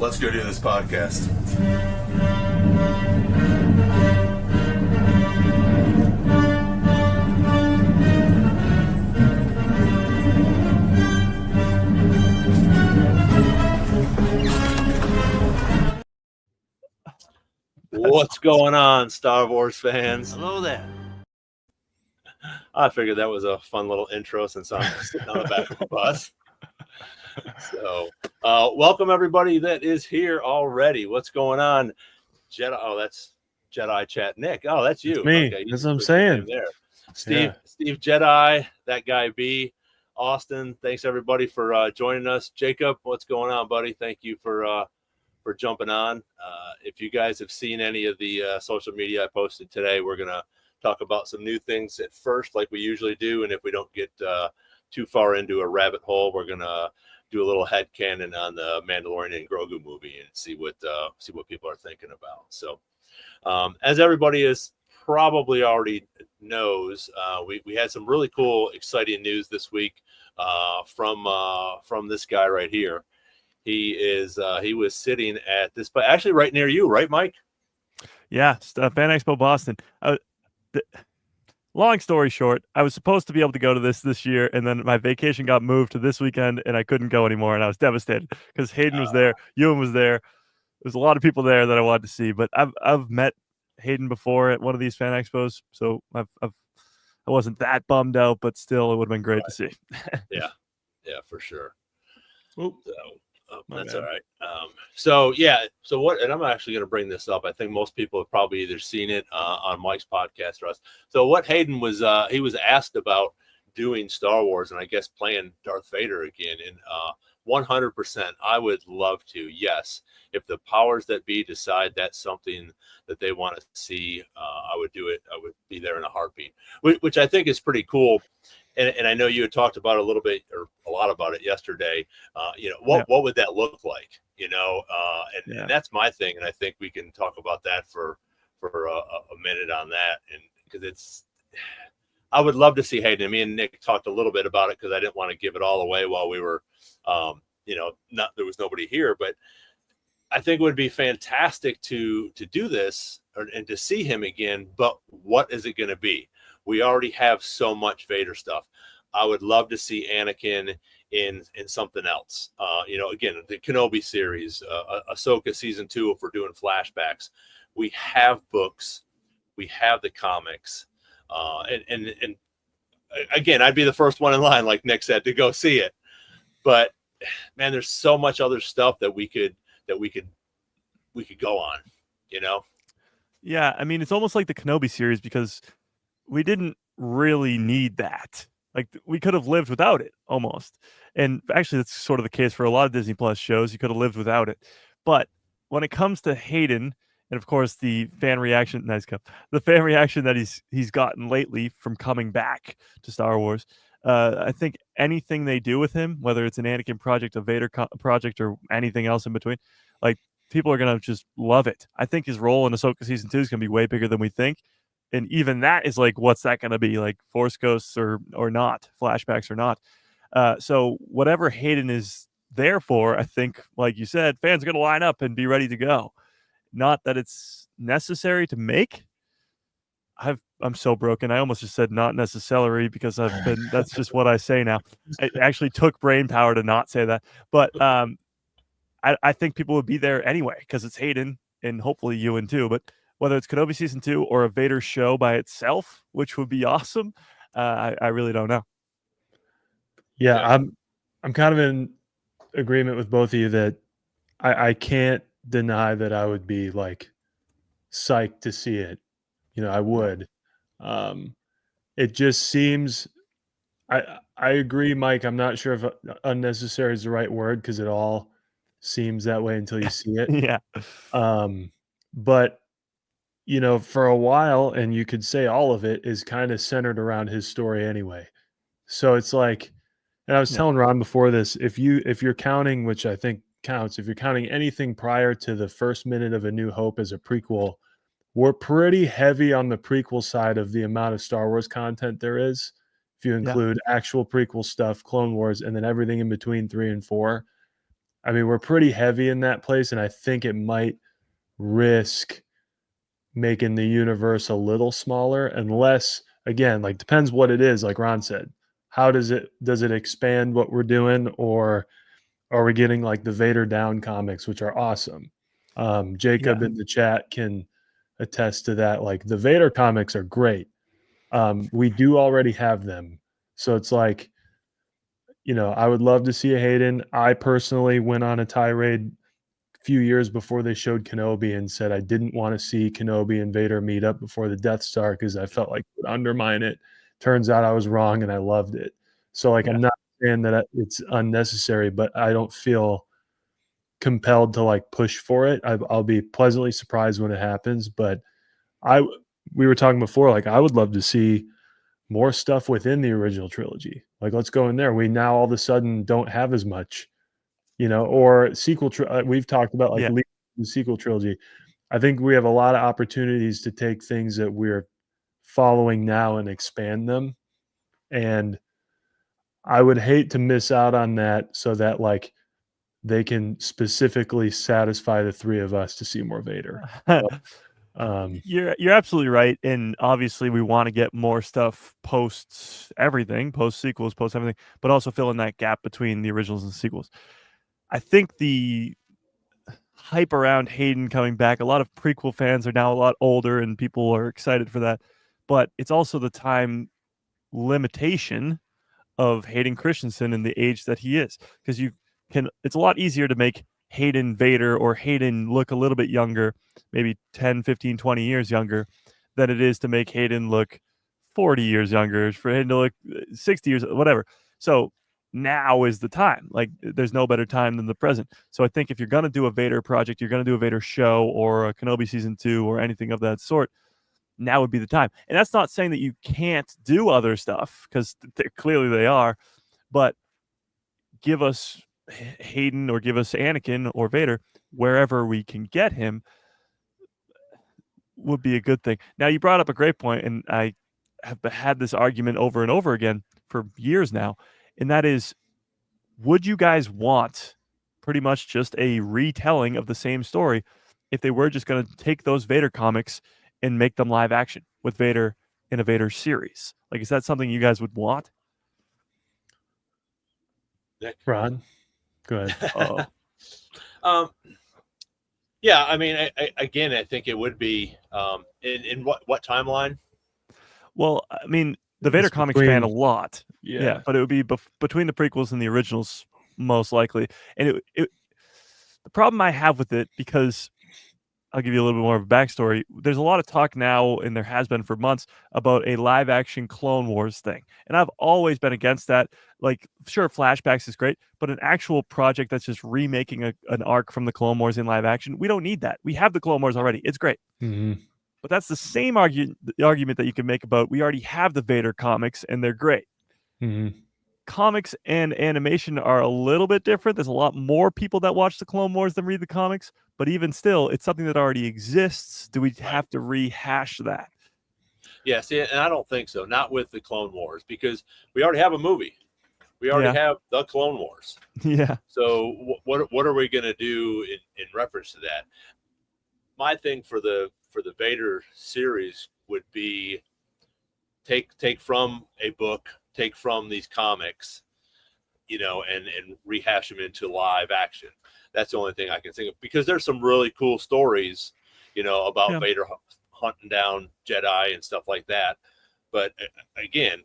Let's go do this podcast. What's going on, Star Wars fans? Hello there. I figured that was a fun little intro since I'm sitting on the back of a bus. So, welcome everybody that is here already. What's going on, Jedi? Oh, that's Jedi Chat. Nick. Oh, that's you. It's me. Okay, that's what I'm saying. There, Steve Jedi. That guy B. Austin. Thanks everybody for joining us. Jacob, what's going on, buddy? Thank you for jumping on. If you guys have seen any of the social media I posted today, we're gonna talk about some new things at first, like we usually do, and if we don't get too far into a rabbit hole, we're gonna do a little head-canon on the Mandalorian Grogu movie and see what people are thinking about. So, as everybody is probably already knows, we had some really cool, exciting news this week from this guy right here. He was sitting at this, but actually right near you, right, Mike? Yeah, Fan Expo Boston. Long story short, I was supposed to be able to go to this year, and then my vacation got moved to this weekend, and I couldn't go anymore, and I was devastated because Hayden was there, Ewan was there. There's a lot of people there that I wanted to see, but I've met Hayden before at one of these Fan Expos, so I wasn't that bummed out, but still, it would have been great to see. yeah, for sure. Ooh. So. That's all right. So what, and I'm actually going to bring this up. I think most people have probably either seen it on Mike's podcast or us. So what Hayden was, he was asked about doing Star Wars and I guess playing Darth Vader again. And 100%, I would love to. Yes. If the powers that be decide that's something that they want to see, I would do it. I would be there in a heartbeat, which I think is pretty cool. And I know you had talked about a little bit or a lot about it yesterday. What would that look like? And that's my thing. And I think we can talk about that for a minute on that. And because I would love to see Hayden. Me and Nick talked a little bit about it because I didn't want to give it all away while we were, there was nobody here. But I think it would be fantastic to do this and to see him again. But what is it going to be? We already have so much Vader stuff. I would love to see Anakin in something else. Again, the Kenobi series, Ahsoka season 2, if we're doing flashbacks. We have books. We have the comics. And again, I'd be the first one in line, like Nick said, to go see it. But man, there's so much other stuff that we could go on, Yeah, I mean, it's almost like the Kenobi series because we didn't really need that. Like, we could have lived without it almost. And actually, that's sort of the case for a lot of Disney Plus shows. You could have lived without it. But when it comes to Hayden, and of course the fan reaction, the fan reaction that he's gotten lately from coming back to Star Wars, I think anything they do with him, whether it's an Anakin project, a Vader project, or anything else in between, like, people are gonna just love it. I think his role in Ahsoka season 2 is gonna be way bigger than we think. And even that is like, what's that going to be, like Force Ghosts or not, flashbacks or not? So whatever Hayden is there for, I think, like you said, fans are going to line up and be ready to go. Not that it's necessary to make. I'm so broken. I almost just said not necessary because that's just what I say now. It actually took brain power to not say that. But I think people would be there anyway because it's Hayden and hopefully Ewan too. But whether it's Kenobi season 2 or a Vader show by itself, which would be awesome, I really don't know. Yeah, I'm kind of in agreement with both of you that I can't deny that I would be like psyched to see it. I would. It just seems. I agree, Mike. I'm not sure if unnecessary is the right word because it all seems that way until you see it. Yeah. But for a while, and you could say all of it is kind of centered around his story anyway. So it's like, and I was telling Ron before this, if you're counting, which I think counts, if you're counting anything prior to the first minute of A New Hope as a prequel, we're pretty heavy on the prequel side of the amount of Star Wars content there is. If you include actual prequel stuff, Clone Wars, and then everything in between 3 and 4. I mean, we're pretty heavy in that place, and I think it might risk making the universe a little smaller, unless, again, like, depends what it is, like Ron said. How does it expand what we're doing, or are we getting like the Vader Down comics, which are awesome? Jacob in the chat can attest to that. Like, the Vader comics are great. We do already have them. So it's like, I would love to see a Hayden. I personally went on a tirade a few years before they showed Kenobi and said I didn't want to see Kenobi and Vader meet up before the Death Star because I felt like it would undermine it. Turns out I was wrong and I loved it. So, like, I'm not saying that it's unnecessary, but I don't feel compelled to like push for it. I'll be pleasantly surprised when it happens. But we were talking before, like, I would love to see more stuff within the original trilogy. Like, let's go in there. We now all of a sudden don't have as much, or sequel. We've talked about like the sequel trilogy. I think we have a lot of opportunities to take things that we're following now and expand them. And I would hate to miss out on that, so that like they can specifically satisfy the three of us to see more Vader. You're absolutely right, and obviously we want to get more stuff post everything, post sequels, post everything, but also fill in that gap between the originals and sequels. I think the hype around Hayden coming back, a lot of prequel fans are now a lot older, and people are excited for that. But it's also the time limitation of Hayden Christensen and the age that he is, because it's a lot easier to make Hayden Vader or Hayden look a little bit younger, maybe 10, 15, 20 years younger, than it is to make Hayden look 40 years younger, for Hayden to look 60 years, whatever. So now is the time. Like, there's no better time than the present. So I think if you're going to do a Vader project, you're going to do a Vader show or a Kenobi season 2 or anything of that sort, now would be the time. And that's not saying that you can't do other stuff, because clearly they are, but give us Hayden or give us Anakin or Vader wherever we can get him would be a good thing. Now, you brought up a great point, and I have had this argument over and over again for years now, and that is, would you guys want pretty much just a retelling of the same story if they were just going to take those Vader comics and make them live action with Vader in a Vader series? Like, is that something you guys would want? Nick? Ron, go ahead. Yeah, I mean, I think it would be in what timeline? Well, I mean, the Vader comics span a lot. Yeah, but it would be between the prequels and the originals, most likely. And the problem I have with it, because I'll give you a little bit more of a backstory. There's a lot of talk now, and there has been for months, about a live action Clone Wars thing. And I've always been against that. Like, sure, flashbacks is great, but an actual project that's just remaking an arc from the Clone Wars in live action, we don't need that. We have the Clone Wars already. It's great. Mm-hmm. But that's the same argument that you can make about, we already have the Vader comics and they're great. Mm-hmm. Comics and animation are a little bit different. There's a lot more people that watch the Clone Wars than read the comics, but even still, it's something that already exists. Do we have to rehash that? Yeah, see, and I don't think so. Not with the Clone Wars, because we already have a movie. We already have the Clone Wars. Yeah. So what are we going to do in reference to that? My thing for the Vader series would be take from a book, take from these comics, and rehash them into live action. That's the only thing I can think of, because there's some really cool stories, about Vader hunting down Jedi and stuff like that. But again,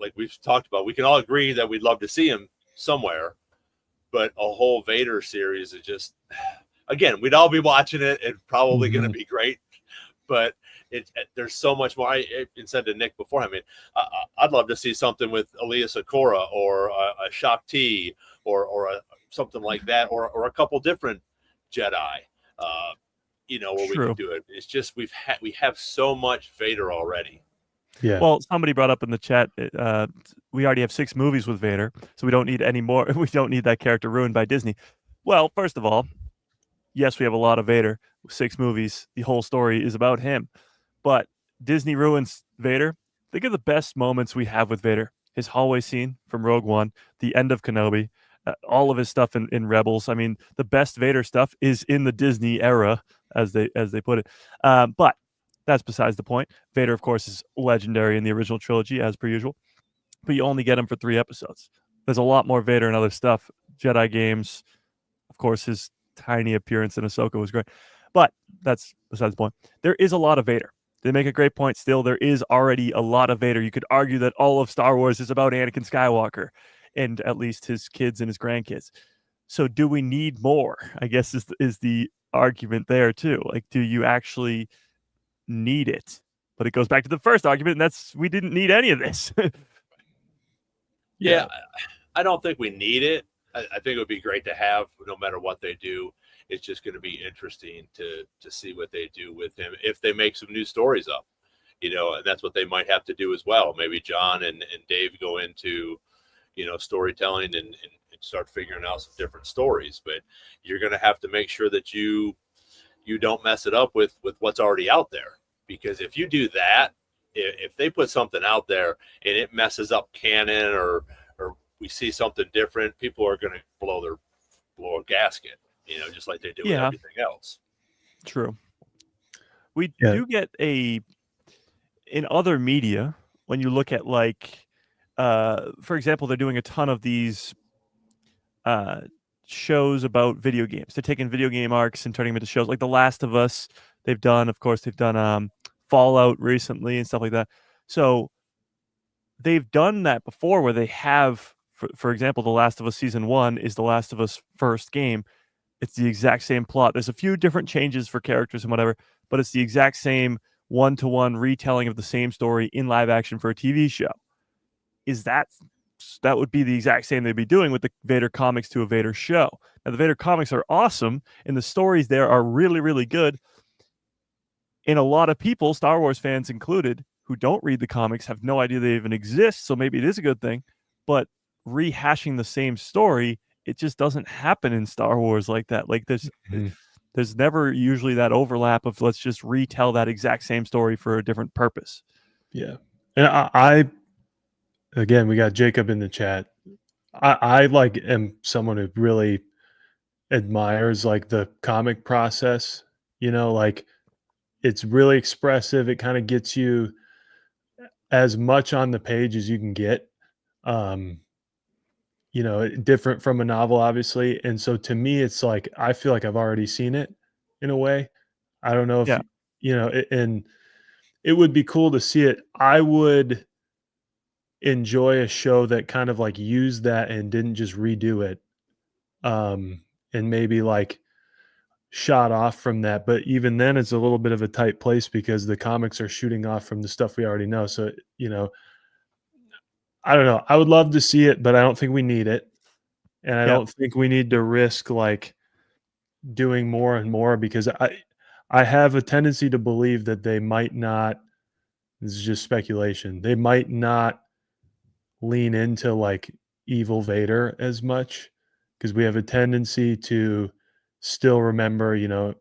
like we've talked about, we can all agree that we'd love to see him somewhere, but a whole Vader series is just, again, we'd all be watching it. It's probably going to be great, but there's so much more. I said to Nick before, I mean, I'd love to see something with Elias Sakura or a Shakti or something like that, or a couple different Jedi, where we can do it. It's just we have so much Vader already. Yeah. Well, somebody brought up in the chat, we already have 6 movies with Vader, so we don't need any more. We don't need that character ruined by Disney. Well, first of all, yes, we have a lot of Vader. 6 movies. The whole story is about him. But Disney ruins Vader. Think of the best moments we have with Vader. His hallway scene from Rogue One, the end of Kenobi, all of his stuff in Rebels. I mean, the best Vader stuff is in the Disney era, as they put it. But that's besides the point. Vader, of course, is legendary in the original trilogy, as per usual. But you only get him for 3 episodes. There's a lot more Vader and other stuff. Jedi games, of course, his tiny appearance in Ahsoka was great. But that's besides the point. There is a lot of Vader. They make a great point still. There is already a lot of Vader. You could argue that all of Star Wars is about Anakin Skywalker and at least his kids and his grandkids. So do we need more? I guess is the argument there too. Like, do you actually need it? But it goes back to the first argument, and that's we didn't need any of this. Yeah, I don't think we need it. I think it would be great to have, no matter what they do. It's just going to be interesting to see what they do with him if they make some new stories up, and that's what they might have to do as well. Maybe John and Dave go into, storytelling and start figuring out some different stories. But you're going to have to make sure that you don't mess it up with what's already out there. Because if you do that, if they put something out there and it messes up canon or we see something different, people are going to blow a gasket, just like they do with everything else. True. We do get in other media, when you look at for example, they're doing a ton of these shows about video games. They're taking video game arcs and turning them into shows like The Last of Us. They've done Fallout recently and stuff like that. So they've done that before where they have, for example, The Last of Us Season 1 is The Last of Us first game. It's the exact same plot. There's a few different changes for characters and whatever, but it's the exact same one-to-one retelling of the same story in live action for a TV show. That would be the exact same they'd be doing with the Vader comics to a Vader show. Now, the Vader comics are awesome, and the stories there are really, really good. And a lot of people, Star Wars fans included, who don't read the comics have no idea they even exist, so maybe it is a good thing. But rehashing the same story, it just doesn't happen in Star Wars like that. Like there's never usually that overlap of let's just retell that exact same story for a different purpose. Yeah. And I again, we got Jacob in the chat. I am someone who really admires the comic process, it's really expressive. It kind of gets you as much on the page as you can get. Different from a novel, obviously. And so to me, it's I feel like I've already seen it in a way. I don't know if, and it would be cool to see it. I would enjoy a show that kind of used that and didn't just redo it. And maybe shot off from that. But even then, it's a little bit of a tight place because the comics are shooting off from the stuff we already know. So, I don't know. I would love to see it, but I don't think we need it. And I don't think we need to risk doing more and more because I have a tendency to believe that they might not, this is just speculation, they might not lean into evil Vader as much because we have a tendency to still remember, Anakin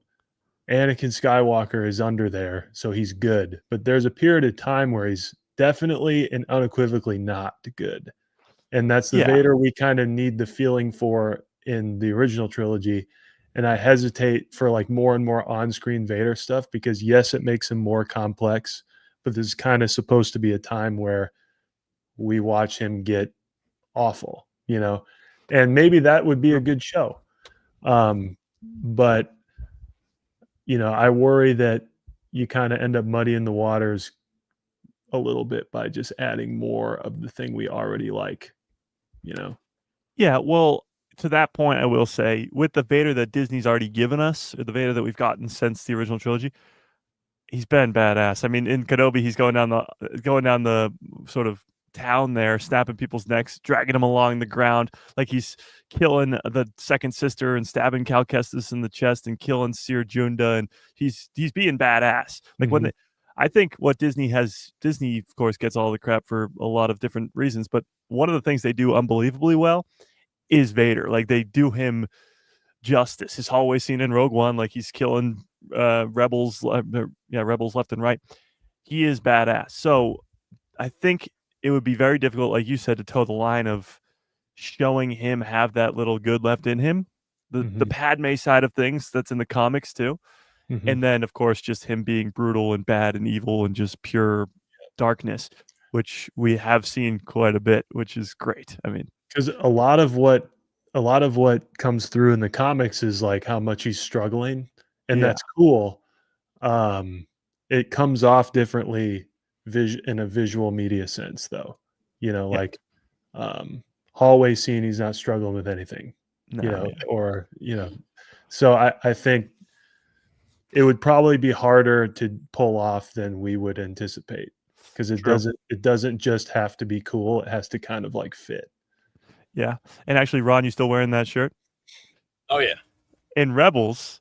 Skywalker is under there, so he's good. But there's a period of time where he's definitely and unequivocally not good. And that's the Vader we kind of need the feeling for in the original trilogy. And I hesitate for more and more on-screen Vader stuff because yes, it makes him more complex, but this is kind of supposed to be a time where we watch him get awful, and maybe that would be a good show. But I worry that you kind of end up muddying the waters a little bit by just adding more of the thing we already like, Yeah, well, to that point, I will say with the Vader that Disney's already given us, or the Vader that we've gotten since the original trilogy, he's been badass. I mean, in Kenobi, he's going down the sort of town there, snapping people's necks, dragging them along the ground, like he's killing the second sister and stabbing Cal Kestis in the chest and killing Seer Junda, and he's being badass. When I think what Disney, of course, gets all the crap for a lot of different reasons, but one of the things they do unbelievably well is Vader. They do him justice. His hallway scene in Rogue One, he's killing rebels left and right. He is badass. So I think it would be very difficult, like you said, to toe the line of showing him have that little good left in him. The Mhm. Padme side of things that's in the comics too. Mhm. And then of course just him being brutal and bad and evil and just pure darkness, which we have seen quite a bit, which is great. I mean, Because a lot of what comes through in the comics is like how much he's struggling, and yeah, that's cool. It comes off differently in a visual media sense, though. Yeah. Like hallway scene, he's not struggling with anything. no, yeah. Or So I think it would probably be harder to pull off than we would anticipate, because True. it doesn't just have to be cool; it has to kind of like fit. Yeah. And actually, Ron, you still wearing that shirt? Oh yeah. In Rebels,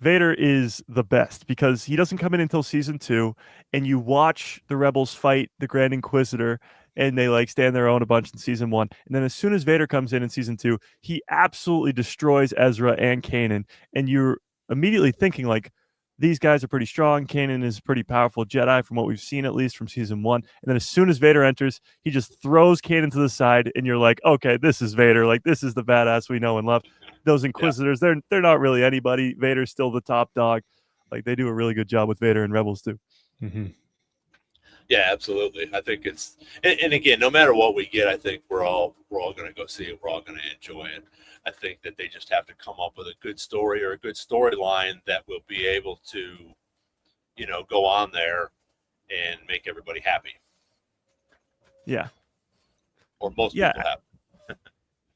Vader is the best because he doesn't come in until season 2, and you watch the Rebels fight the Grand Inquisitor, and they like stand their own a bunch in season 1. And then as soon as Vader comes in season 2, he absolutely destroys Ezra and Kanan, and you're immediately thinking like, these guys are pretty strong. Kanan is a pretty powerful Jedi from what we've seen, at least from season 1. And then as soon as Vader enters, he just throws Kanan to the side, and you're like, okay, this is Vader. Like, this is the badass we know and love. Those Inquisitors, they're not really anybody. Vader's still the top dog. Like, they do a really good job with Vader and Rebels too. Mm-hmm. Yeah, absolutely. I think it's and again, no matter what we get, I think we're all going to go see it. We're all going to enjoy it. I think that they just have to come up with a good story or a good storyline that will be able to, go on there and make everybody happy. Yeah. Or most people happy.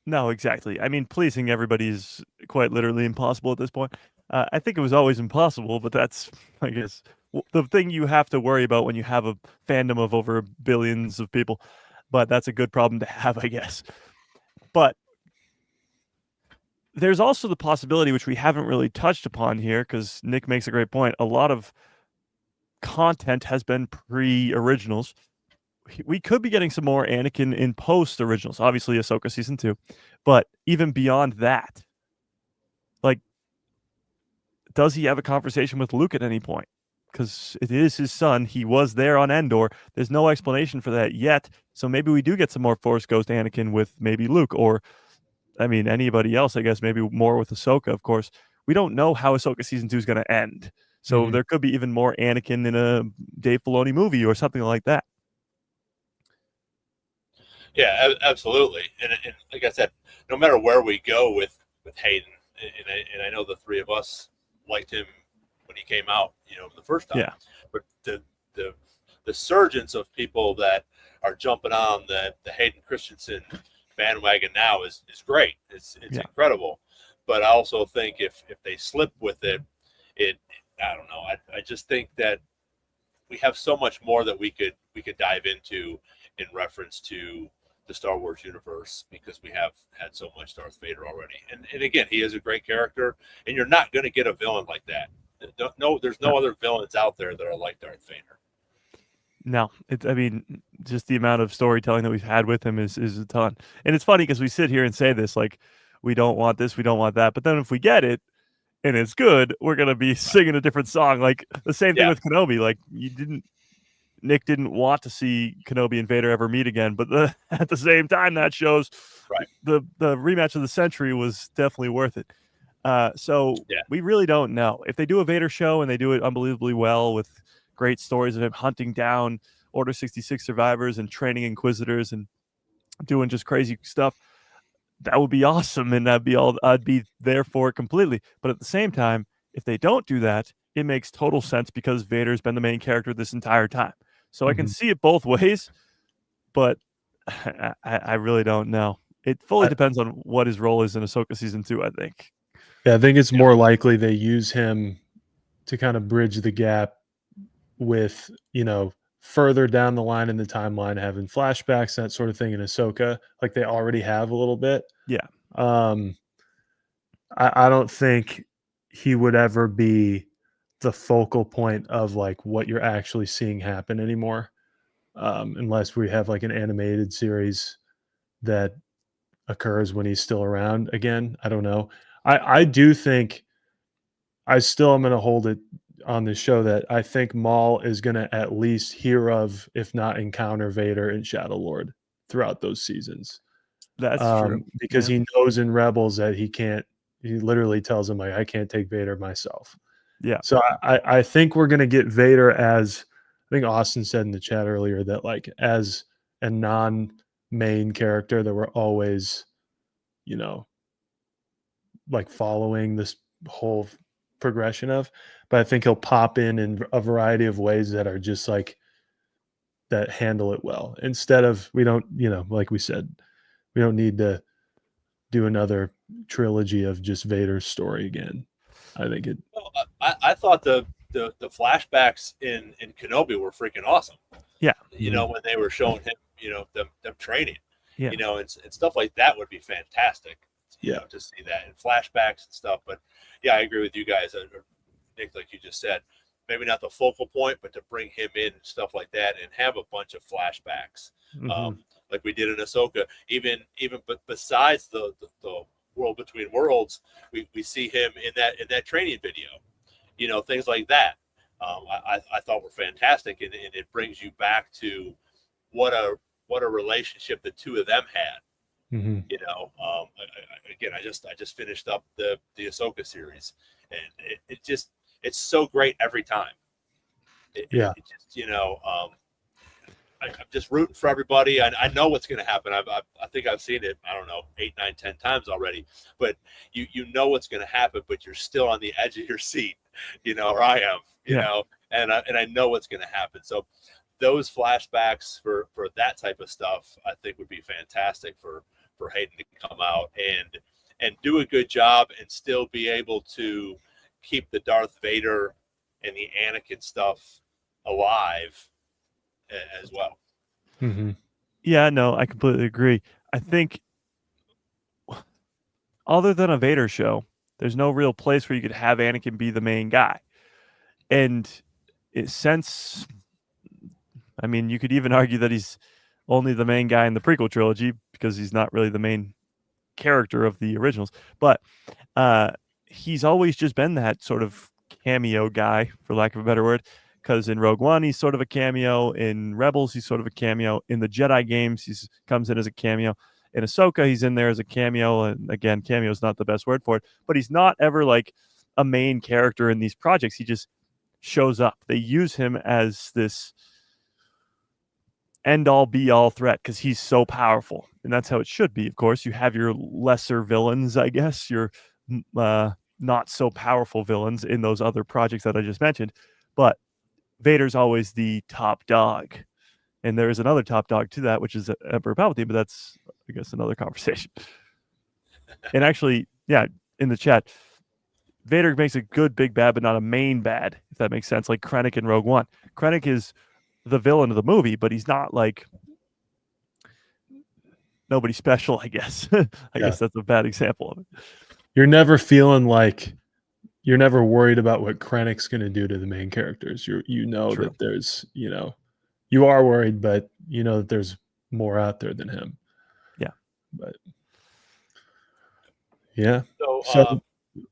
No, exactly. I mean, pleasing everybody is quite literally impossible at this point. I think it was always impossible, but that's, I guess, the thing you have to worry about when you have a fandom of over billions of people. But that's a good problem to have, I guess. But there's also the possibility, which we haven't really touched upon here, because Nick makes a great point. A lot of content has been pre-originals. We could be getting some more Anakin in post originals, obviously Ahsoka season 2, but even beyond that, like, does he have a conversation with Luke at any point? Because it is his son. He was there on Endor. There's no explanation for that yet. So maybe we do get some more Force Ghost Anakin with maybe Luke, or, I mean, anybody else, I guess, maybe more with Ahsoka, of course. We don't know how Ahsoka season 2 is going to end. So there could be even more Anakin in a Dave Filoni movie or something like that. Yeah, absolutely. And like I said, no matter where we go with Hayden, and I know the three of us liked him when he came out, the first time. Yeah. But the surgence of people that are jumping on the Hayden Christensen bandwagon now is great. It's incredible. But I also think if they slip with it, I don't know. I just think that we have so much more that we could dive into in reference to the Star Wars universe, because we have had so much Darth Vader already. And again, he is a great character, and you're not going to get a villain like that. No, there's no other villains out there that are like Darth Vader. No, I mean, just the amount of storytelling that we've had with him is a ton. And it's funny because we sit here and say this, like, we don't want this, we don't want that. But then if we get it and it's good, we're going to be singing a different song. Like the same thing with Kenobi. Like, Nick didn't want to see Kenobi and Vader ever meet again, but at the same time, that shows the rematch of the century was definitely worth it. We really don't know. If they do a Vader show and they do it unbelievably well with great stories of him hunting down Order 66 survivors and training Inquisitors and doing just crazy stuff, that would be awesome, and that'd be all I'd be there for completely. But at the same time, if they don't do that, it makes total sense because Vader's been the main character this entire time. So I can see it both ways, but I really don't know. It fully depends on what his role is in Ahsoka season 2, I think. Yeah, I think it's more likely they use him to kind of bridge the gap with, further down the line in the timeline, having flashbacks, that sort of thing in Ahsoka, like they already have a little bit. Yeah. I don't think he would ever be the focal point of like what you're actually seeing happen anymore, unless we have like an animated series that occurs when he's still around again. I don't know. I do think I still am going to hold it on this show that I think Maul is going to at least hear of, if not encounter Vader and Shadow Lord throughout those seasons. That's true. Because he knows in Rebels that he can't. He literally tells him, like, I can't take Vader myself. Yeah. So I think we're gonna get Vader as, I think Austin said in the chat earlier, that like as a non-main character that we're always, you know, like following this whole progression of. But I think he'll pop in a variety of ways that are just like that handle it well. Instead of, we don't, like we said, we don't need to do another trilogy of just Vader's story again. I think it. Well, I thought the flashbacks in Kenobi were freaking awesome. Yeah. You know, when they were showing him, them training, Yeah. and stuff like that would be fantastic. To see that in flashbacks and stuff. But yeah, I agree with you guys, Nick, like you just said, maybe not the focal point, but to bring him in and stuff like that, and have a bunch of flashbacks, like we did in Ahsoka. But besides the World Between Worlds, we see him in that training video, things like that. I thought were fantastic, and it brings you back to what a relationship the two of them had. Again, I just finished up the Ahsoka series, and it's so great every time. I'm just rooting for everybody. I know what's going to happen. I think I've seen it, I don't know, 8, 9, 10 times already, but you know what's going to happen, but you're still on the edge of your seat, or I am, and I know what's going to happen. So those flashbacks for that type of stuff, I think would be fantastic for Hayden to come out and do a good job, and still be able to keep the Darth Vader and the Anakin stuff alive as well. Yeah, no, I completely agree. I think other than a Vader show, there's no real place where you could have Anakin be the main guy. And I mean, you could even argue that he's only the main guy in the prequel trilogy because he's not really the main character of the originals. But he's always just been that sort of cameo guy, for lack of a better word. Because in Rogue One, he's sort of a cameo. In Rebels, he's sort of a cameo. In the Jedi games, he comes in as a cameo. In Ahsoka, he's in there as a cameo. And again, cameo is not the best word for it. But he's not ever like a main character in these projects. He just shows up. They use him as this end-all, be-all threat because he's so powerful. And that's how it should be, of course. You have your lesser villains, I guess, your not so powerful villains in those other projects that I just mentioned. But Vader's always the top dog. And there is another top dog to that, which is Emperor Palpatine, but that's, I guess, another conversation. And actually, yeah, in the chat, Vader makes a good big bad, but not a main bad, if that makes sense, like Krennic in Rogue One. Krennic is the villain of the movie, but he's not like nobody special, I guess. I guess that's a bad example of it. You're never feeling like, you're never worried about what Krennic's going to do to the main characters. True. That there's, you are worried, but you know that there's more out there than him. Yeah. But yeah. So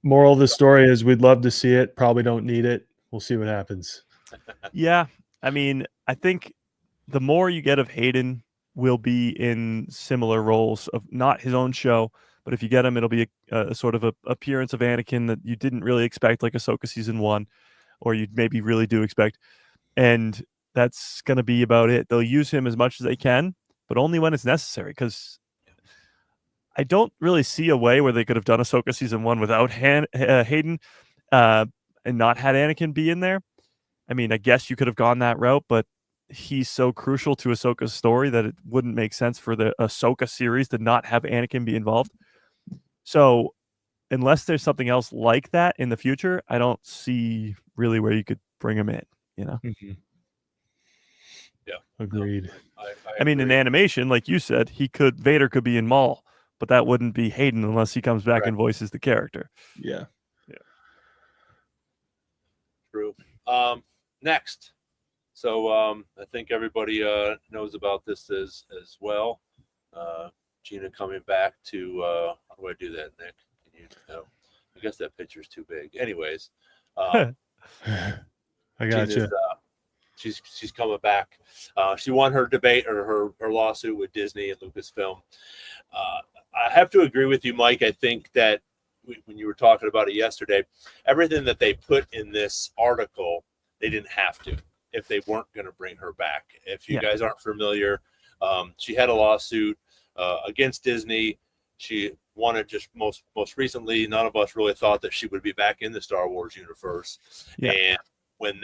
moral of the story is we'd love to see it. Probably don't need it. We'll see what happens. Yeah. I mean, I think the more you get of Hayden will be in similar roles of not his own show, but if you get him, it'll be a sort of a appearance of Anakin that you didn't really expect, like Ahsoka season 1, or you maybe really do expect. And that's going to be about it. They'll use him as much as they can, but only when it's necessary, because I don't really see a way where they could have done Ahsoka season 1 without Hayden and not had Anakin be in there. I mean, I guess you could have gone that route, but he's so crucial to Ahsoka's story that it wouldn't make sense for the Ahsoka series to not have Anakin be involved. So unless there's something else like that in the future, I don't see really where you could bring him in, Yeah. Agreed. No, I mean, in animation, like you said, Vader could be in Maul, but that wouldn't be Hayden unless he comes back and voices the character. Yeah. True. Next. So I think everybody knows about this as well. Gina coming back to how do I do that, Nick? Can you know? I guess that picture's too big. Anyways, I got you. she's coming back. She won her debate or her lawsuit with Disney and Lucasfilm. I have to agree with you, Mike. I think that when you were talking about it yesterday, everything that they put in this article, they didn't have to if they weren't going to bring her back. If you guys aren't familiar, she had a lawsuit against Disney. She won it just most recently. None of us really thought that she would be back in the Star Wars universe. Yeah. And when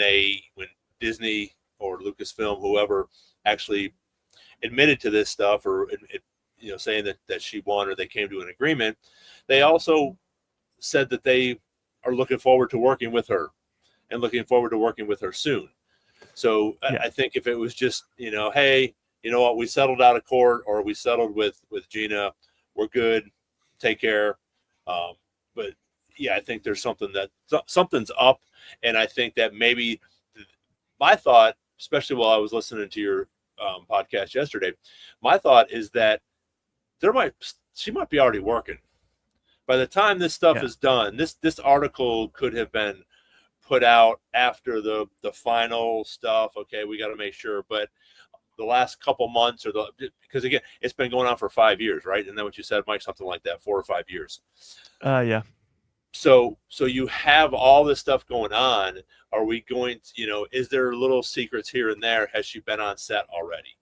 Disney or Lucasfilm, whoever, actually admitted to this stuff, or saying that she won, or they came to an agreement, they also said that they are looking forward to working with her and looking forward to working with her soon. So I think if it was just, hey, you know what, we settled out of court, or we settled with Gina, we're good, take care. But yeah, I think there's something's up. And I think that maybe my thought, especially while I was listening to your podcast yesterday, my thought is that she might be already working. By the time this stuff is done, this article could have been put out after the final stuff. Okay, we got to make sure. But the last couple months, because again, it's been going on for 5 years, right? Isn't that what you said, Mike? Something like that, 4 or 5 years. Yeah. So you have all this stuff going on. Are we going to, is there little secrets here and there? Has she been on set already?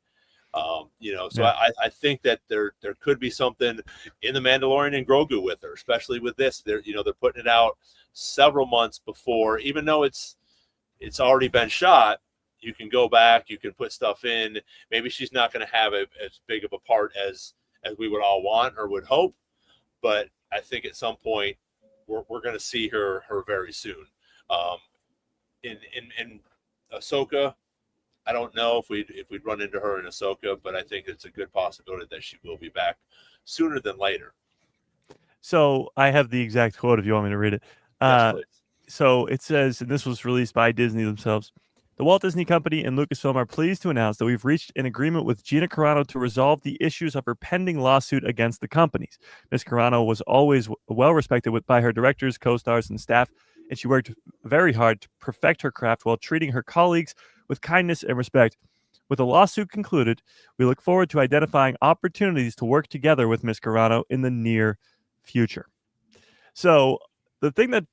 I think that there could be something in the Mandalorian and Grogu with her, especially with this. They're putting it out several months before, even though it's already been shot. You can go back, you can put stuff in. Maybe she's not going to have as big of a part as we would all want or would hope, but I think at some point we're going to see her very soon. In Ahsoka, I don't know if we'd run into her in Ahsoka, but I think it's a good possibility that she will be back sooner than later. So I have the exact quote if you want me to read it. Yes, please. So it says, and this was released by Disney themselves, the Walt Disney Company and Lucasfilm are pleased to announce that we've reached an agreement with Gina Carano to resolve the issues of her pending lawsuit against the companies. Ms. Carano was always well respected by her directors, co-stars, and staff, and she worked very hard to perfect her craft while treating her colleagues with kindness and respect. With the lawsuit concluded, we look forward to identifying opportunities to work together with Ms. Carano in the near future. So the thing that,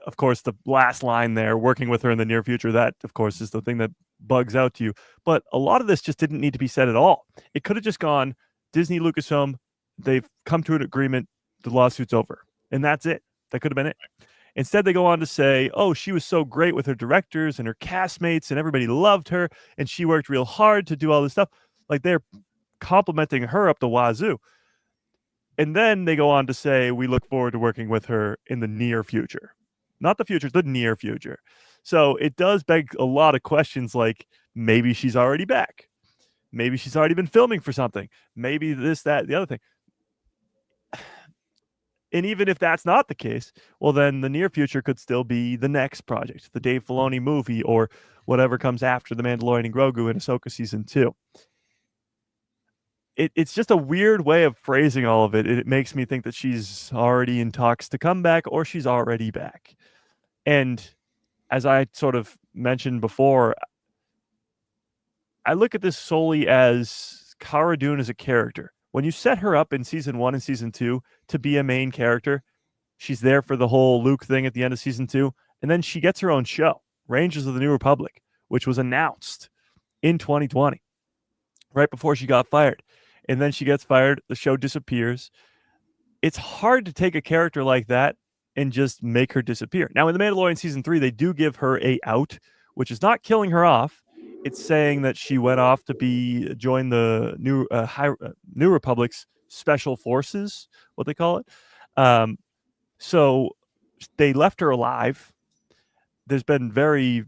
of course, the last line there, working with her in the near future, that, of course, is the thing that bugs out to you. But a lot of this just didn't need to be said at all. It could have just gone, Disney, Lucasfilm, they've come to an agreement, the lawsuit's over. And that's it. That could have been it. Instead, they go on to say, oh, she was so great with her directors and her castmates, and everybody loved her, and she worked real hard to do all this stuff. Like, they're complimenting her up the wazoo. And then they go on to say, we look forward to working with her in the near future. Not the future, the near future. So it does beg a lot of questions, like maybe she's already back. Maybe she's already been filming for something. Maybe this, that, the other thing. And even if that's not the case, well, then the near future could still be the next project, the Dave Filoni movie, or whatever comes after The Mandalorian and Grogu in Ahsoka Season 2. It's just a weird way of phrasing all of it. It makes me think that she's already in talks to come back, or she's already back. And as I sort of mentioned before, I look at this solely as Cara Dune as a character. When you set her up in Season 1 and Season 2 to be a main character, she's there for the whole Luke thing at the end of Season 2, and then she gets her own show, Rangers of the New Republic, which was announced in 2020, right before she got fired. And then she gets fired, the show disappears. It's hard to take a character like that and just make her disappear. Now, in The Mandalorian Season 3, they do give her a out, which is not killing her off. It's saying that she went off to join the New Republic's Special Forces, what they call it. So they left her alive. There's been very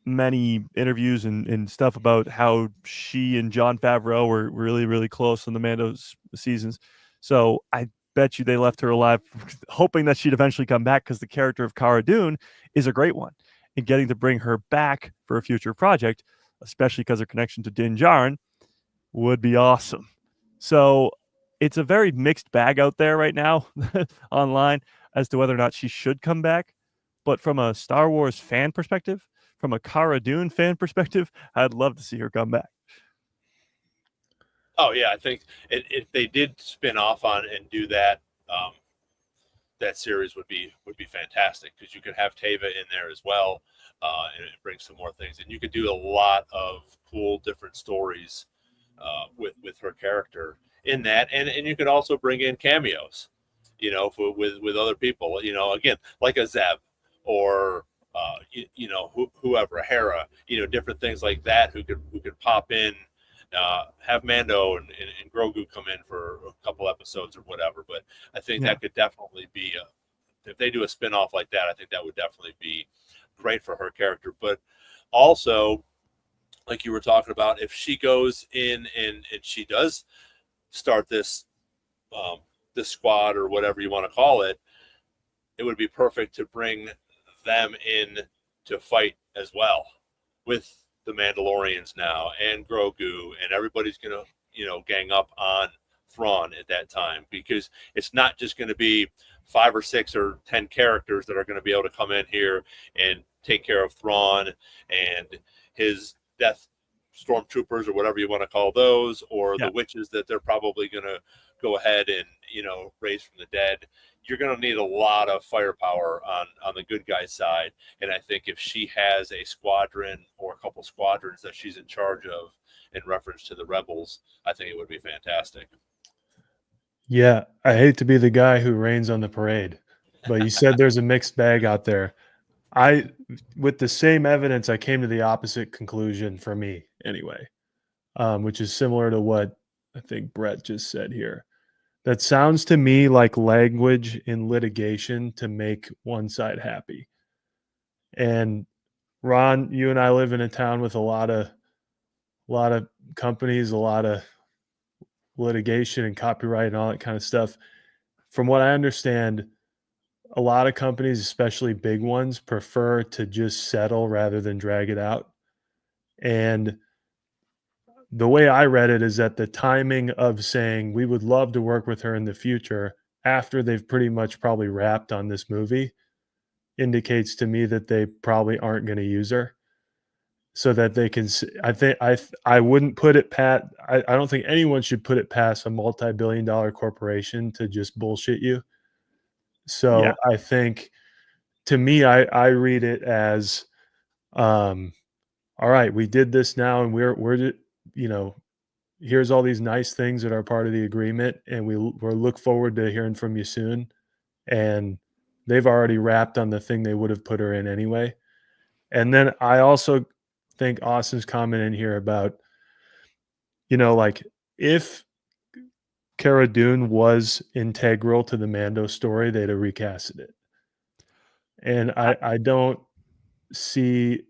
many interviews and stuff about how she and Jon Favreau were really, really close in the Mando's seasons. So I bet you they left her alive, hoping that she'd eventually come back, because the character of Cara Dune is a great one. And getting to bring her back for a future project, especially because her connection to Din Djarin, would be awesome. So it's a very mixed bag out there right now online as to whether or not she should come back. But from a Star Wars fan perspective, from a Cara Dune fan perspective, I'd love to see her come back. Oh yeah, I think if they did spin off on and do that, that series would be fantastic, because you could have Teva in there as well, and it brings some more things, and you could do a lot of cool different stories with her character in that, and you could also bring in cameos, with other people, again, like a Zeb or whoever, a Hera, different things like that, who could pop in. Have Mando and Grogu come in for a couple episodes or whatever, but I think that could definitely be if they do a spin-off like that, I think that would definitely be great for her character. But also, like you were talking about, if she goes in and she does start this this squad or whatever you want to call it, it would be perfect to bring them in to fight as well with the Mandalorians now and Grogu, and everybody's gonna gang up on Thrawn at that time, because it's not just going to be 5 or 6 or 10 characters that are going to be able to come in here and take care of Thrawn and his Death Stormtroopers or whatever you want to call those, or the witches that they're probably going to go ahead and raise from the dead. You're going to need a lot of firepower on the good guys side, and I think if she has a squadron or a couple squadrons that she's in charge of in reference to the rebels, I think it would be fantastic. Yeah, I hate to be the guy who rains on the parade, but you said there's a mixed bag out there. With the same evidence, I came to the opposite conclusion for me anyway, which is similar to what I think Brett just said here. That sounds to me like language in litigation to make one side happy. And Ron, you and I live in a town with a lot of companies, a lot of litigation and copyright and all that kind of stuff. From what I understand, a lot of companies, especially big ones, prefer to just settle rather than drag it out. And the way I read it is that the timing of saying we would love to work with her in the future after they've pretty much probably wrapped on this movie indicates to me that they probably aren't going to use her, so that they can. I wouldn't put it pat. I don't think anyone should put it past a multi-billion-dollar corporation to just bullshit you. So I think, to me, I read it as, all right, we did this now, and we're here's all these nice things that are part of the agreement, and we'll look forward to hearing from you soon. And they've already wrapped on the thing they would have put her in anyway. And then I also think Austin's comment in here about, like, if Cara Dune was integral to the Mando story, they'd have recasted it. And I don't see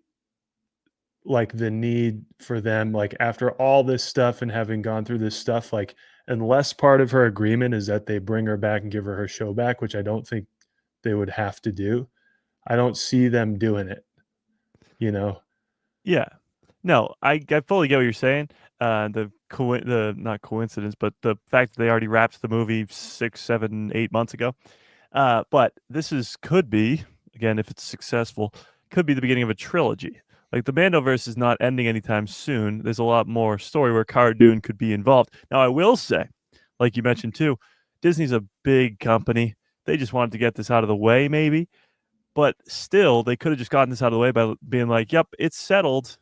like the need for them, like, after all this stuff and having gone through this stuff, like, unless part of her agreement is that they bring her back and give her show back, which I don't think they would have to do, I don't see them doing it, Yeah. No, I fully get what you're saying. The not coincidence, but the fact that they already wrapped the movie 6, 7, 8 months ago. But this could be, again, if it's successful, could be the beginning of a trilogy. Like, the Mandoverse is not ending anytime soon. There's a lot more story where Cara Dune could be involved. Now, I will say, like you mentioned too, Disney's a big company. They just wanted to get this out of the way, maybe. But still, they could have just gotten this out of the way by being like, yep, it's settled.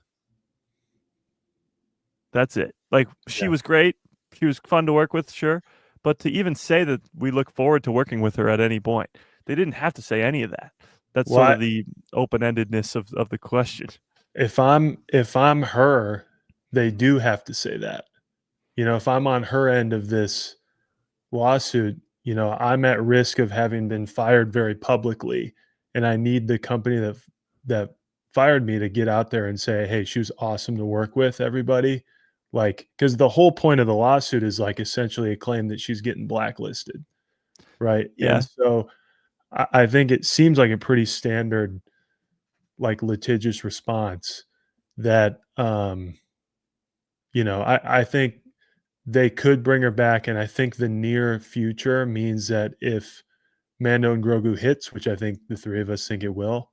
That's it. Like, she was great. She was fun to work with, sure. But to even say that we look forward to working with her at any point, they didn't have to say any of that. That's sort of the open-endedness of the question. If I'm her, they do have to say that. If I'm on her end of this lawsuit, I'm at risk of having been fired very publicly, and I need the company that fired me to get out there and say, hey, she was awesome to work with, everybody. Like, because the whole point of the lawsuit is, like, essentially a claim that she's getting blacklisted, right? Yeah. And so I think it seems like a pretty standard, like, litigious response that, I think they could bring her back. And I think the near future means that if Mando and Grogu hits, which I think the three of us think it will,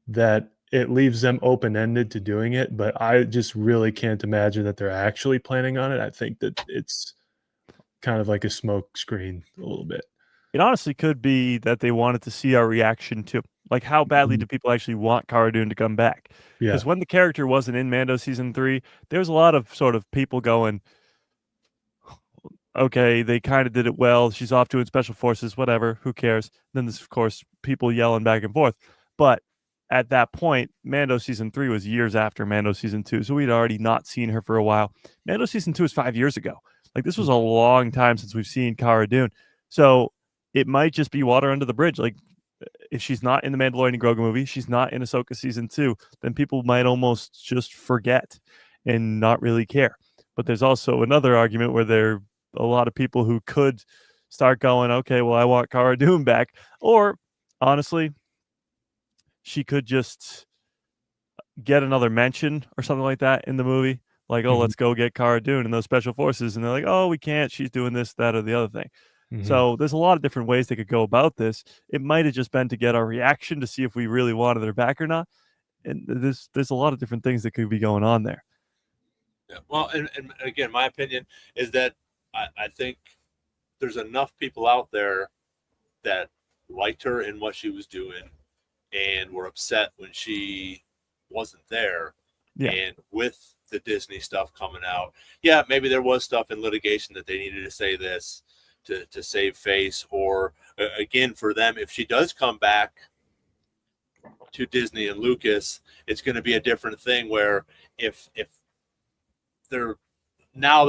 that it leaves them open-ended to doing it, but I just really can't imagine that they're actually planning on it. I think that it's kind of like a smoke screen a little bit. It honestly could be that they wanted to see our reaction to, like, how badly do people actually want Cara Dune to come back? Yeah. Because when the character wasn't in Mando season 3, there was a lot of sort of people going, okay, they kind of did it well. She's off doing special forces, whatever. Who cares? Then there's, of course, people yelling back and forth. But at that point, Mando season 3 was years after Mando season 2. So we'd already not seen her for a while. Mando season 2 was 5 years ago. Like, this was a long time since we've seen Cara Dune. So it might just be water under the bridge. Like, if she's not in the Mandalorian Grogu movie, she's not in Ahsoka season 2, then people might almost just forget and not really care. But there's also another argument where there are a lot of people who could start going, okay, well, I want Cara Dune back. Or, honestly, she could just get another mention or something like that in the movie. Like, oh, let's go get Cara Dune and those special forces. And they're like, oh, we can't. She's doing this, that, or the other thing. So there's a lot of different ways they could go about this. It might have just been to get our reaction to see if we really wanted her back or not. And there's a lot of different things that could be going on there. Yeah. Well, and again, my opinion is that I think there's enough people out there that liked her in what she was doing and were upset when she wasn't there. Yeah. And with the Disney stuff coming out, yeah, maybe there was stuff in litigation that they needed to say this to save face, or again, for them, if she does come back to Disney and Lucas, it's going to be a different thing where if they're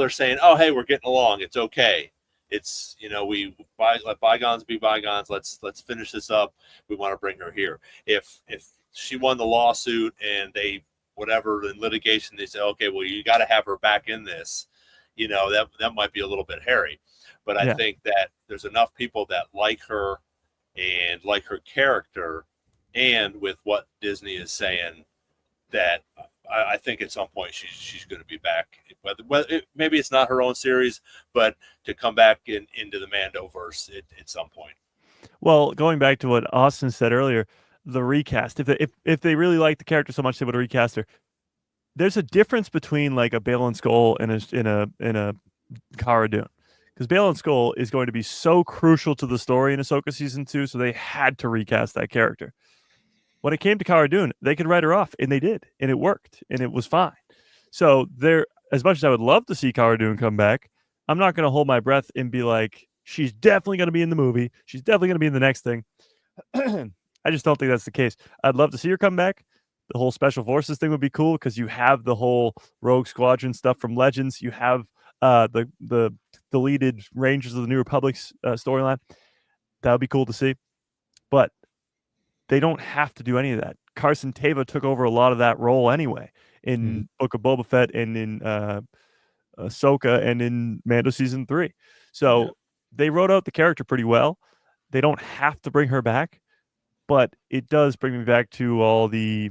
saying, oh, hey, we're getting along, it's okay. It's, we let bygones be bygones. Let's finish this up. We want to bring her here. If she won the lawsuit and they, whatever, in litigation, they say, okay, well, you got to have her back in this, that might be a little bit hairy. But I think that there's enough people that like her and like her character, and with what Disney is saying, that I think at some point she's going to be back. Maybe it's not her own series, but to come back into the Mandoverse at some point. Well, going back to what Austin said earlier, the recast. If they really like the character so much, they would recast her. There's a difference between like a Balin Skull and a Cara Dune. Because Balin Skull is going to be so crucial to the story in Ahsoka season 2, so they had to recast that character. When it came to Cara Dune, they could write her off, and they did, and it worked, and it was fine. So as much as I would love to see Cara Dune come back, I'm not going to hold my breath and be like, she's definitely going to be in the movie. She's definitely going to be in the next thing. I just don't think that's the case. I'd love to see her come back. The whole Special Forces thing would be cool because you have the whole Rogue Squadron stuff from Legends. You have the deleted Rangers of the New Republic's storyline. That would be cool to see. But they don't have to do any of that. Carson Teva took over a lot of that role anyway in Book of Boba Fett and in Ahsoka and in Mando season 3. So they wrote out the character pretty well. They don't have to bring her back, but it does bring me back to all the,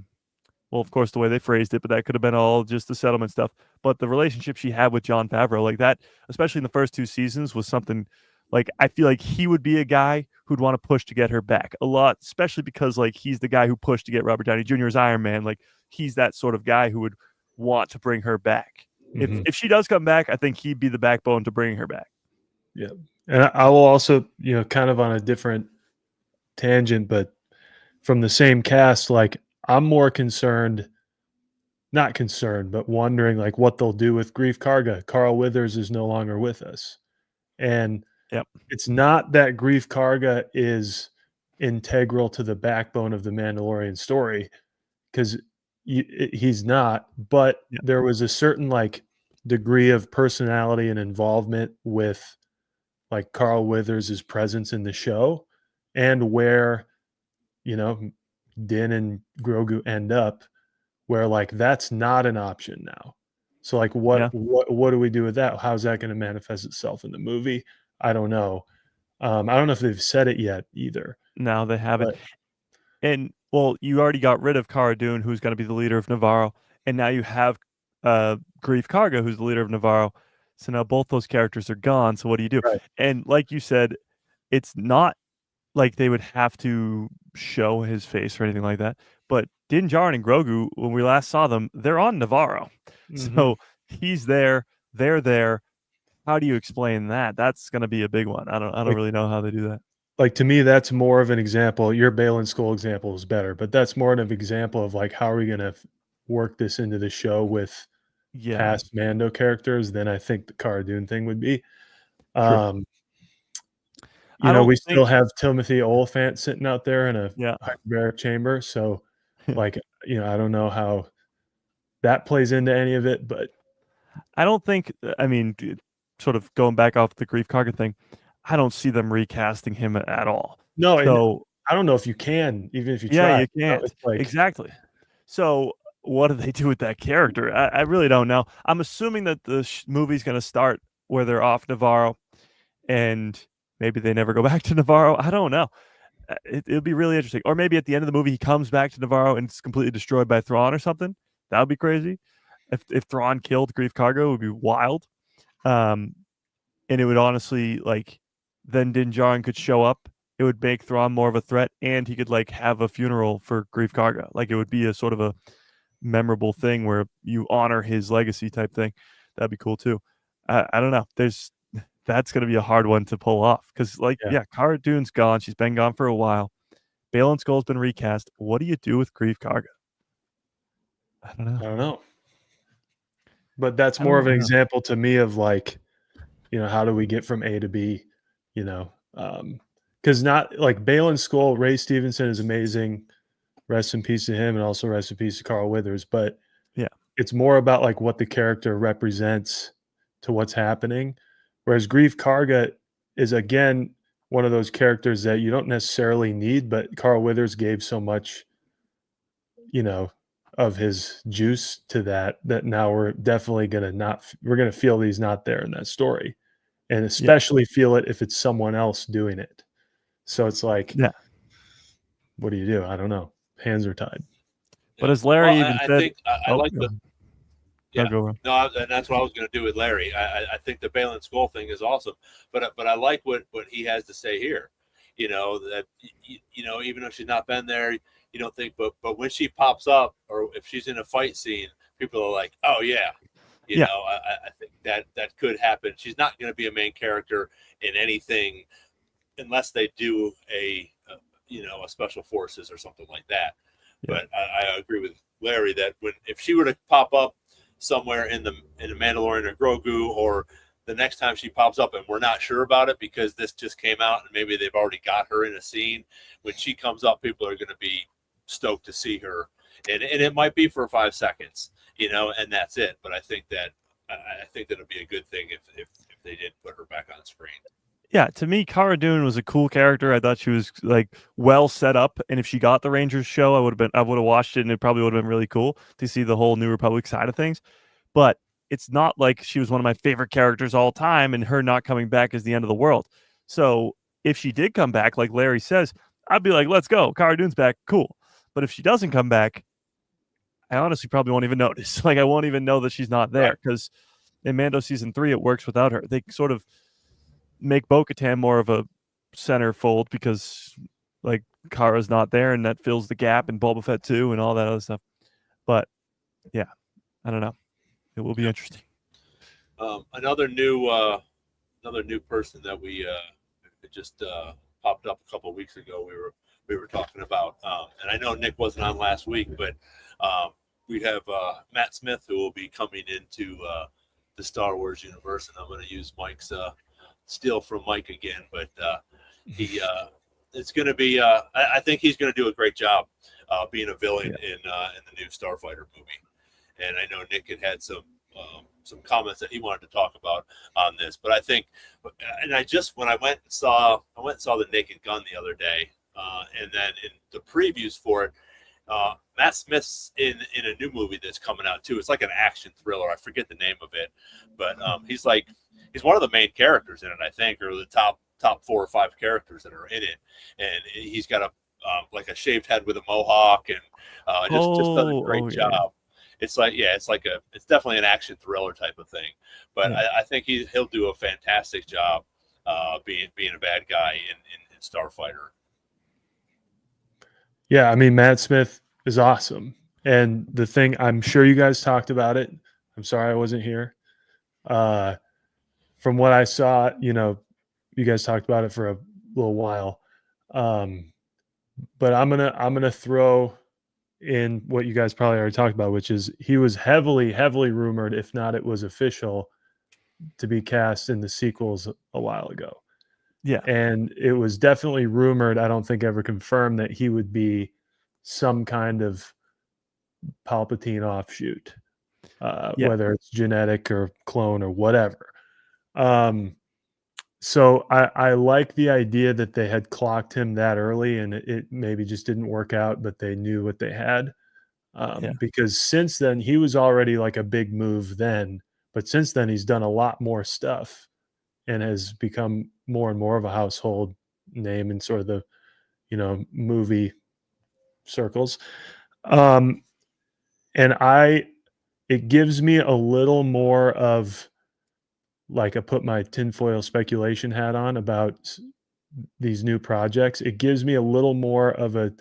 well, of course, the way they phrased it, but that could have been all just the settlement stuff. But the relationship she had with Jon Favreau, like that, especially in the first 2 seasons, was something like I feel like he would be a guy who'd want to push to get her back a lot, especially because like he's the guy who pushed to get Robert Downey Jr. as Iron Man. Like he's that sort of guy who would want to bring her back. If she does come back, I think he'd be the backbone to bring her back. Yeah. And I will also, kind of on a different tangent, but from the same cast, like I'm more concerned, not concerned, but wondering like what they'll do with Grief Karga. Carl Withers is no longer with us. And it's not that Grief Karga is integral to the backbone of the Mandalorian story, because he's not, but there was a certain like degree of personality and involvement with like Carl Withers' presence in the show, and where, Din and Grogu end up, where like that's not an option now. So like what do we do with that? How's that going to manifest itself in the movie? I don't know. I don't know if they've said it yet either. No, they haven't. And well, you already got rid of Cara Dune, who's going to be the leader of Navarro, and now you have Grief Karga, who's the leader of Navarro. So now both those characters are gone. So what do you do? Right. And like you said, it's not like they would have to show his face or anything like that. But Din Djarin and Grogu, when we last saw them, they're on Navarro. Mhm. So he's there, they're there. How do you explain that? That's going to be a big one. I don't Like- really know how they do that. Like, to me, that's more of an example. Your Balin Skull example is better, but that's more of an example of like, how are we going to work this into the show with Yeah, past Mando characters than I think the Cara Dune thing would be. true. You know, we think- still have Timothy Oliphant sitting out there in a Yeah. hyperbaric chamber. So, like, you know, I don't know how that plays into any of it, but I don't think. I mean, sort of going back off the Grief Karga thing, I don't see them recasting him at all. no, and So I don't know if you can, even if you yeah, try. you know, can't. it's like, Exactly. So what do they do with that character? I really don't know. I'm assuming that the movie's going to start where they're off Navarro, and maybe they never go back to Navarro. I don't know. It'll be really interesting. Or maybe at the end of the movie, he comes back to Navarro and it's completely destroyed by Thrawn or something. That would be crazy. If Thrawn killed Grief Karga, it would be wild. And it would honestly, like, then Din Djarin could show up. It would make Thrawn more of a threat, and he could like have a funeral for Grief Karga. Like, it would be a sort of a memorable thing where you honor his legacy type thing. That'd be cool too. I don't know. That's going to be a hard one to pull off because, like, yeah, Cara Dune's gone. She's been gone for a while. Balin Skull's been recast. What do you do with Grief Karga? I don't know. But that's I more of don't an know. example to me of like, you know, how do we get from A to B, you know? Because not like Balin Skull, Ray Stevenson is amazing. Rest in peace to him, and also rest in peace to Carl Withers. But Yeah. it's more about like what the character represents to what's happening. Whereas Grief Karga is again one of those characters that you don't necessarily need, but Carl Withers gave so much, you know, of his juice to that now we're definitely we're gonna feel that he's not there in that story, and especially feel it if it's someone else doing it. So it's like, Yeah. what do you do? I don't know. Hands are tied. But as Larry Well, even I said, think I like the. Yeah, go wrong. no, and that's what I was going to do with Larry. I think the Balin Skull thing is awesome, but I like what he has to say here. You know that you know, even though she's not been there, you don't think, but when she pops up or if she's in a fight scene, people are like, oh yeah, you Yeah. know. I think that could happen. She's not going to be a main character in anything unless they do a special forces or something like that. Yeah. But I agree with Larry that if she were to pop up somewhere in the Mandalorian or Grogu, or the next time she pops up and we're not sure about it because this just came out and maybe they've already got her in a scene, when she comes up, people are going to be stoked to see her, and it might be for 5 seconds, you know, and that's it. But I think that it'd be a good thing if they did put her back on screen. Yeah, to me, Cara Dune was a cool character. I thought she was like well set up, and if she got the Rangers show, I would have watched it, and it probably would have been really cool to see the whole New Republic side of things. But it's not like she was one of my favorite characters all time, and her not coming back is the end of the world. So if she did come back, like Larry says, I'd be like, let's go, Cara Dune's back, cool. But if she doesn't come back, I honestly probably won't even notice. Like, I won't even know that she's not there because in Mando season 3, it works without her. They sort of make Bo-Katan more of a centerfold because like Kara's not there, and that fills the gap, and Boba Fett too, and all that other stuff. But yeah, I don't know. It will be interesting. Another new person that we just popped up a couple of weeks ago. We were talking about, and I know Nick wasn't on last week, but we have Matt Smith who will be coming into the Star Wars universe, and I'm going to use Mike's steal from Mike again, but it's going to be. I think he's going to do a great job being a villain in the new Starfighter movie. And I know Nick had some comments that he wanted to talk about on this, but I think, and when I went and saw the Naked Gun the other day, and then in the previews for it, Matt Smith's in a new movie that's coming out too. It's like an action thriller. I forget the name of it, but he's one of the main characters in it, I think, or the top 4 or 5 characters that are in it. And he's got a shaved head with a mohawk, and just does a great job. Yeah. It's definitely an action thriller type of thing. But I think he'll do a fantastic job being a bad guy in Starfighter. Yeah, I mean, Matt Smith is awesome. And the thing, I'm sure you guys talked about it. I'm sorry I wasn't here. From what I saw, you guys talked about it for a little while. But I'm gonna throw in what you guys probably already talked about, which is he was heavily rumored, if not it was official, to be cast in the sequels a while ago. Yeah. And it was definitely rumored, I don't think ever confirmed, that he would be some kind of Palpatine offshoot, whether it's genetic or clone or whatever. So I like the idea that they had clocked him that early, and it maybe just didn't work out, but they knew what they had. Because since then, he was already like a big move then, but since then he's done a lot more stuff and has become more and more of a household name in sort of the, movie circles. And it gives me a little more of, like, I put my tinfoil speculation hat on about these new projects. It gives me a little more of a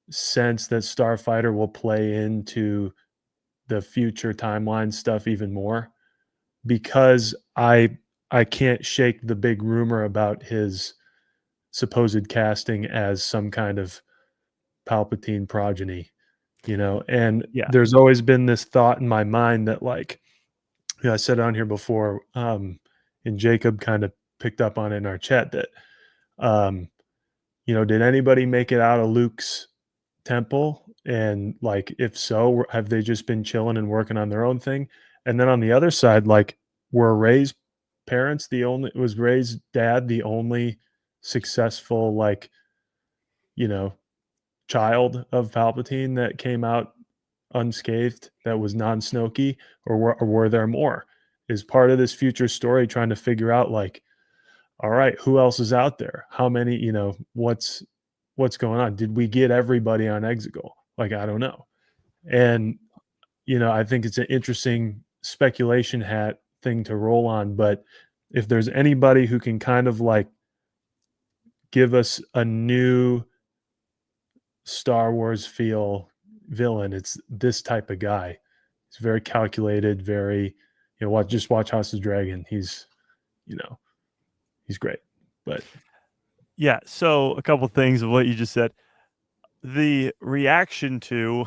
sense that Starfighter will play into the future timeline stuff even more, because I can't shake the big rumor about his supposed casting as some kind of Palpatine progeny, and there's always been this thought in my mind that, like, I said on here before, and Jacob kind of picked up on it in our chat, that did anybody make it out of Luke's temple? And, like, if so, have they just been chilling and working on their own thing? And then on the other side, like, were Rey's parents was Rey's dad the only successful, like, child of Palpatine that came out unscathed, that was non-Snoke, or were there more? Is part of this future story trying to figure out, like, all right, who else is out there? How many, what's going on? Did we get everybody on Exegol? Like, I don't know. And, I think it's an interesting speculation hat thing to roll on. But if there's anybody who can kind of, like, give us a new Star Wars feel villain, it's this type of guy. He's very calculated, very, just watch House of Dragon. He's great. But yeah, so a couple things of what you just said. The reaction to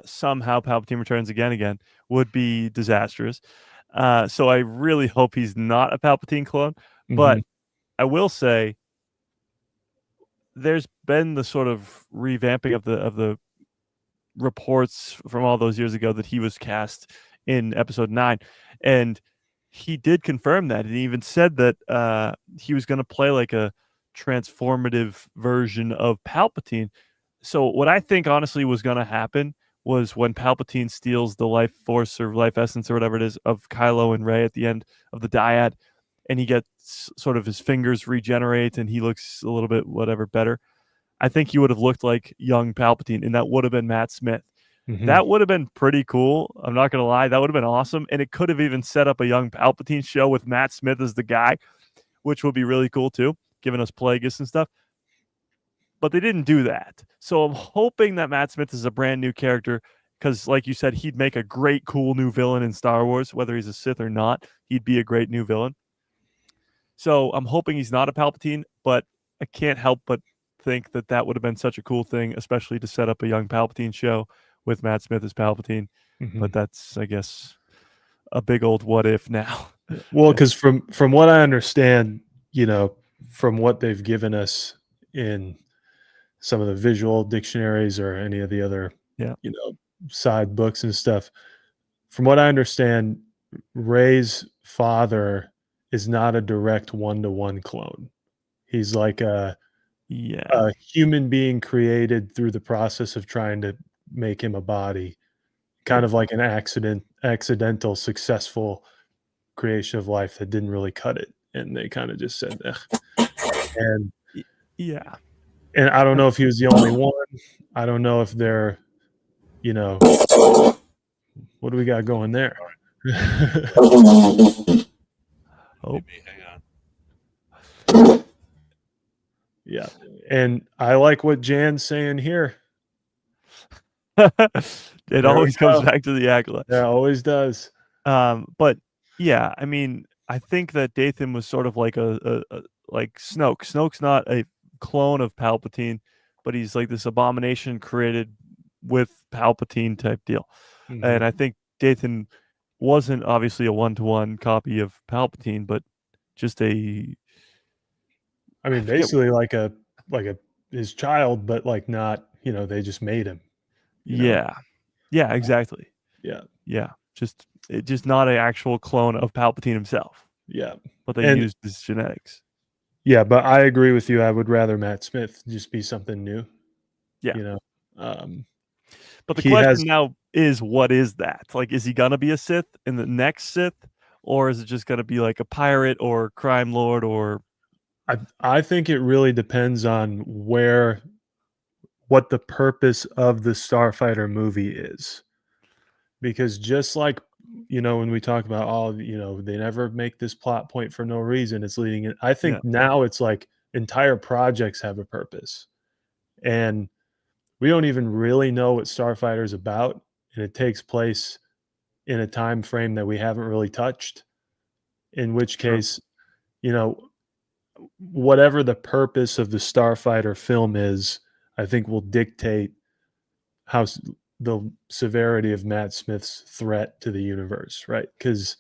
somehow Palpatine returns again would be disastrous. So I really hope he's not a Palpatine clone. But I will say there's been the sort of revamping of the reports from all those years ago that he was cast in episode 9, and he did confirm that, and he even said that he was going to play like a transformative version of Palpatine. So what I think honestly was going to happen was, when Palpatine steals the life force or life essence or whatever it is of Kylo and Rey at the end of the dyad, and he gets sort of his fingers regenerate and he looks a little bit whatever better, I think he would have looked like young Palpatine, and that would have been Matt Smith. That would have been pretty cool. I'm not going to lie. That would have been awesome. And it could have even set up a young Palpatine show with Matt Smith as the guy, which would be really cool too, giving us Plagueis and stuff. But they didn't do that. So I'm hoping that Matt Smith is a brand new character, because, like you said, he'd make a great, cool new villain in Star Wars. Whether he's a Sith or not, he'd be a great new villain. So I'm hoping he's not a Palpatine, but I can't help but think that would have been such a cool thing, especially to set up a young Palpatine show with Matt Smith as Palpatine. But that's, I guess, a big old what if now. Well, because from what I understand, from what they've given us in some of the visual dictionaries or any of the other, side books and stuff, from what I understand, Rey's father is not a direct one-to-one clone. He's like a human being created through the process of trying to make him a body, kind of like an accidental successful creation of life that didn't really cut it, and they kind of just said and I don't know if he was the only one. I don't know if they're, what do we got going there? Hang on. Yeah. And I like what Jan's saying here. It always comes back to the acolyte. Yeah, always does. But yeah, I mean, I think that Dathan was sort of like a like Snoke. Snoke's not a clone of Palpatine, but he's like this abomination created with Palpatine type deal. Mhm. And I think Dathan wasn't obviously a one-to-one copy of Palpatine, but just a I mean, basically like a his child, but like not, they just made him. yeah. Yeah, exactly. Yeah. Yeah. Just not an actual clone of Palpatine himself, Yeah. but they And used his genetics. yeah, but I agree with you. I would rather Matt Smith just be something new. Yeah. But the question now is, what is that? Like, is he gonna be a Sith in the next Sith, or is it just gonna be like a pirate or crime lord? Or I think it really depends on what the purpose of the Starfighter movie is. Because just like, when we talk about they never make this plot point for no reason, it's leading it. I think now it's like entire projects have a purpose. And we don't even really know what Starfighter is about, and it takes place in a time frame that we haven't really touched. In which case, whatever the purpose of the Starfighter film is, I think will dictate how the severity of Matt Smith's threat to the universe, right? Because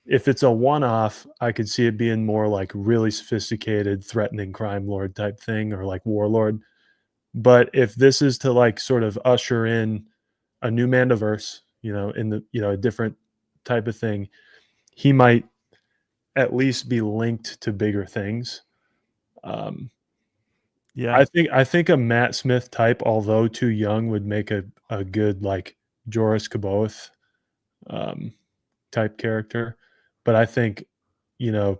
if it's a one-off, I could see it being more like really sophisticated, threatening crime lord type thing, or like warlord. But if this is to like sort of usher in a new Mandoverse, in the a different type of thing, he might at least be linked to bigger things. I think a Matt Smith type, although too young, would make a good like Joris C'baoth type character. But I think, I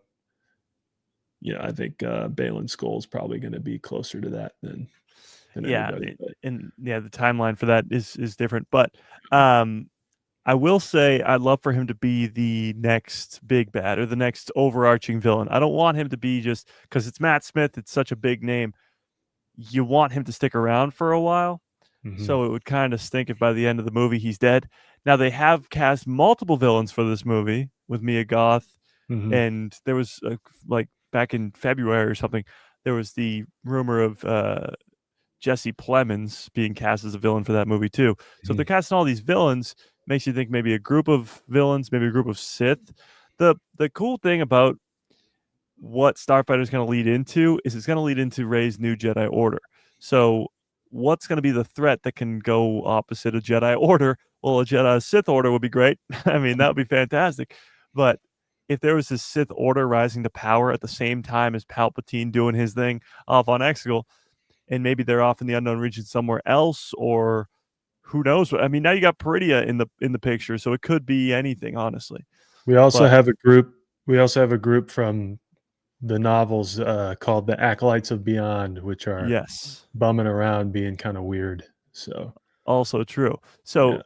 think Baylan Skoll is probably going to be closer to that than anybody. And the timeline for that is different. But I will say I'd love for him to be the next big bad or the next overarching villain. I don't want him to be just because it's Matt Smith. It's such a big name. You want him to stick around for a while. Mm-hmm. So it would kind of stink if by the end of the movie he's dead. Now they have cast multiple villains for this movie with Mia Goth, and there was like back in February or something, there was the rumor of Jesse Plemons being cast as a villain for that movie too. So if they're casting all these villains, makes you think maybe a group of villains, maybe a group of Sith. The cool thing about what Starfighter is going to lead into is it's going to lead into Rey's new Jedi Order. So what's going to be the threat that can go opposite a Jedi Order? Well, a Jedi Sith Order would be great. I mean, that would be fantastic. But if there was a Sith Order rising to power at the same time as Palpatine doing his thing off on Exegol, and maybe they're off in the unknown region somewhere else, or who knows? I mean, now you got Peridia in the picture, so it could be anything, honestly. We also have a group. We also have a group from the novels called the Acolytes of Beyond, which are bumming around, being kind of weird. So also true. So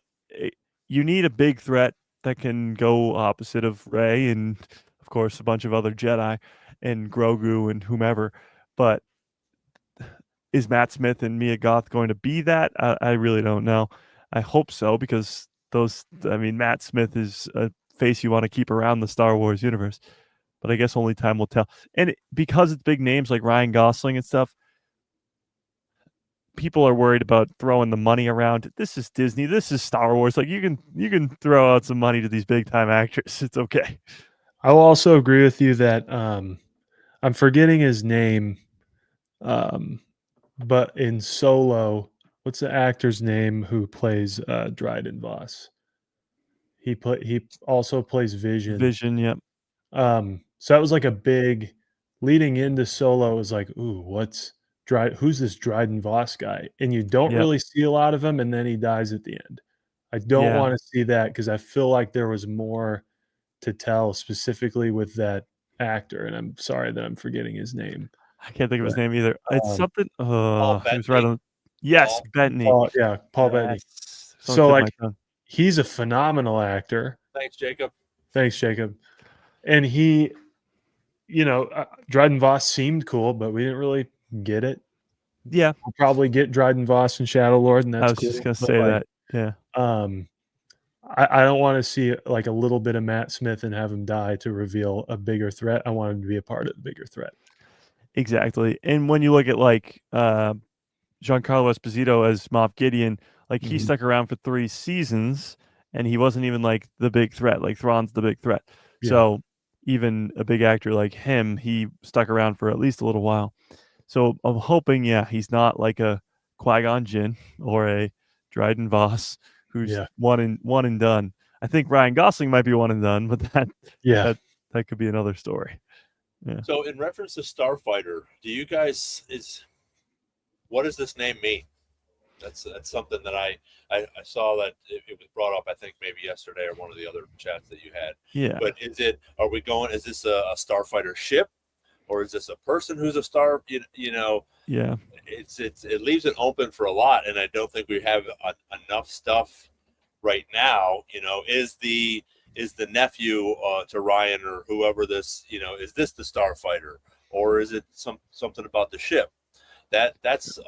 you need a big threat that can go opposite of Rey and, of course, a bunch of other Jedi and Grogu and whomever. But is Matt Smith and Mia Goth going to be that? I really don't know. I hope so, because Matt Smith is a face you want to keep around the Star Wars universe. But I guess only time will tell. And because it's big names like Ryan Gosling and stuff, people are worried about throwing the money around. This is Disney. This is Star Wars. Like, you can throw out some money to these big time actors. It's okay. I will also agree with you that I'm forgetting his name, but in Solo, what's the actor's name who plays Dryden Voss? He also plays Vision. Vision, yep. So that was like a big leading into Solo. It was like, ooh, who's this Dryden Voss guy? And you don't really see a lot of him, and then he dies at the end. I don't want to see that, because I feel like there was more to tell specifically with that actor, and I'm sorry that I'm forgetting his name. I can't think of his name either. It's something. He was right on. Yes, Bettany. Paul Bettany. So like, he's a phenomenal actor. Thanks, Jacob. And he, Dryden Voss seemed cool, but we didn't really get it. Yeah, we'll probably get Dryden Voss and Shadow Lord, and that's I was cool. just gonna but, say like, that. Yeah, I don't want to see like a little bit of Matt Smith and have him die to reveal a bigger threat. I want him to be a part of the bigger threat. exactly. And when you look at like Giancarlo Esposito as Moff Gideon, like he Mhm. stuck around for 3 seasons, and he wasn't even like the big threat. Like Thrawn's the big threat. Yeah. So even a big actor like him, he stuck around for at least a little while. So I'm hoping, yeah, he's not like a Qui-Gon Jinn or a Dryden Voss who's Yeah. one and done. I think Ryan Gosling might be one and done, but Yeah. that could be another story. Yeah. So in reference to Starfighter, do you guys what does this name mean? That's something that I saw that it was brought up, I think maybe yesterday or one of the other chats that you had. Yeah. But is this a Starfighter ship, or is this a person who's a star? You know, Yeah. it leaves it open for a lot, and I don't think we have enough stuff right now. You know, is the nephew to Ryan or whoever this, is this the Starfighter, or is it something about the ship? That's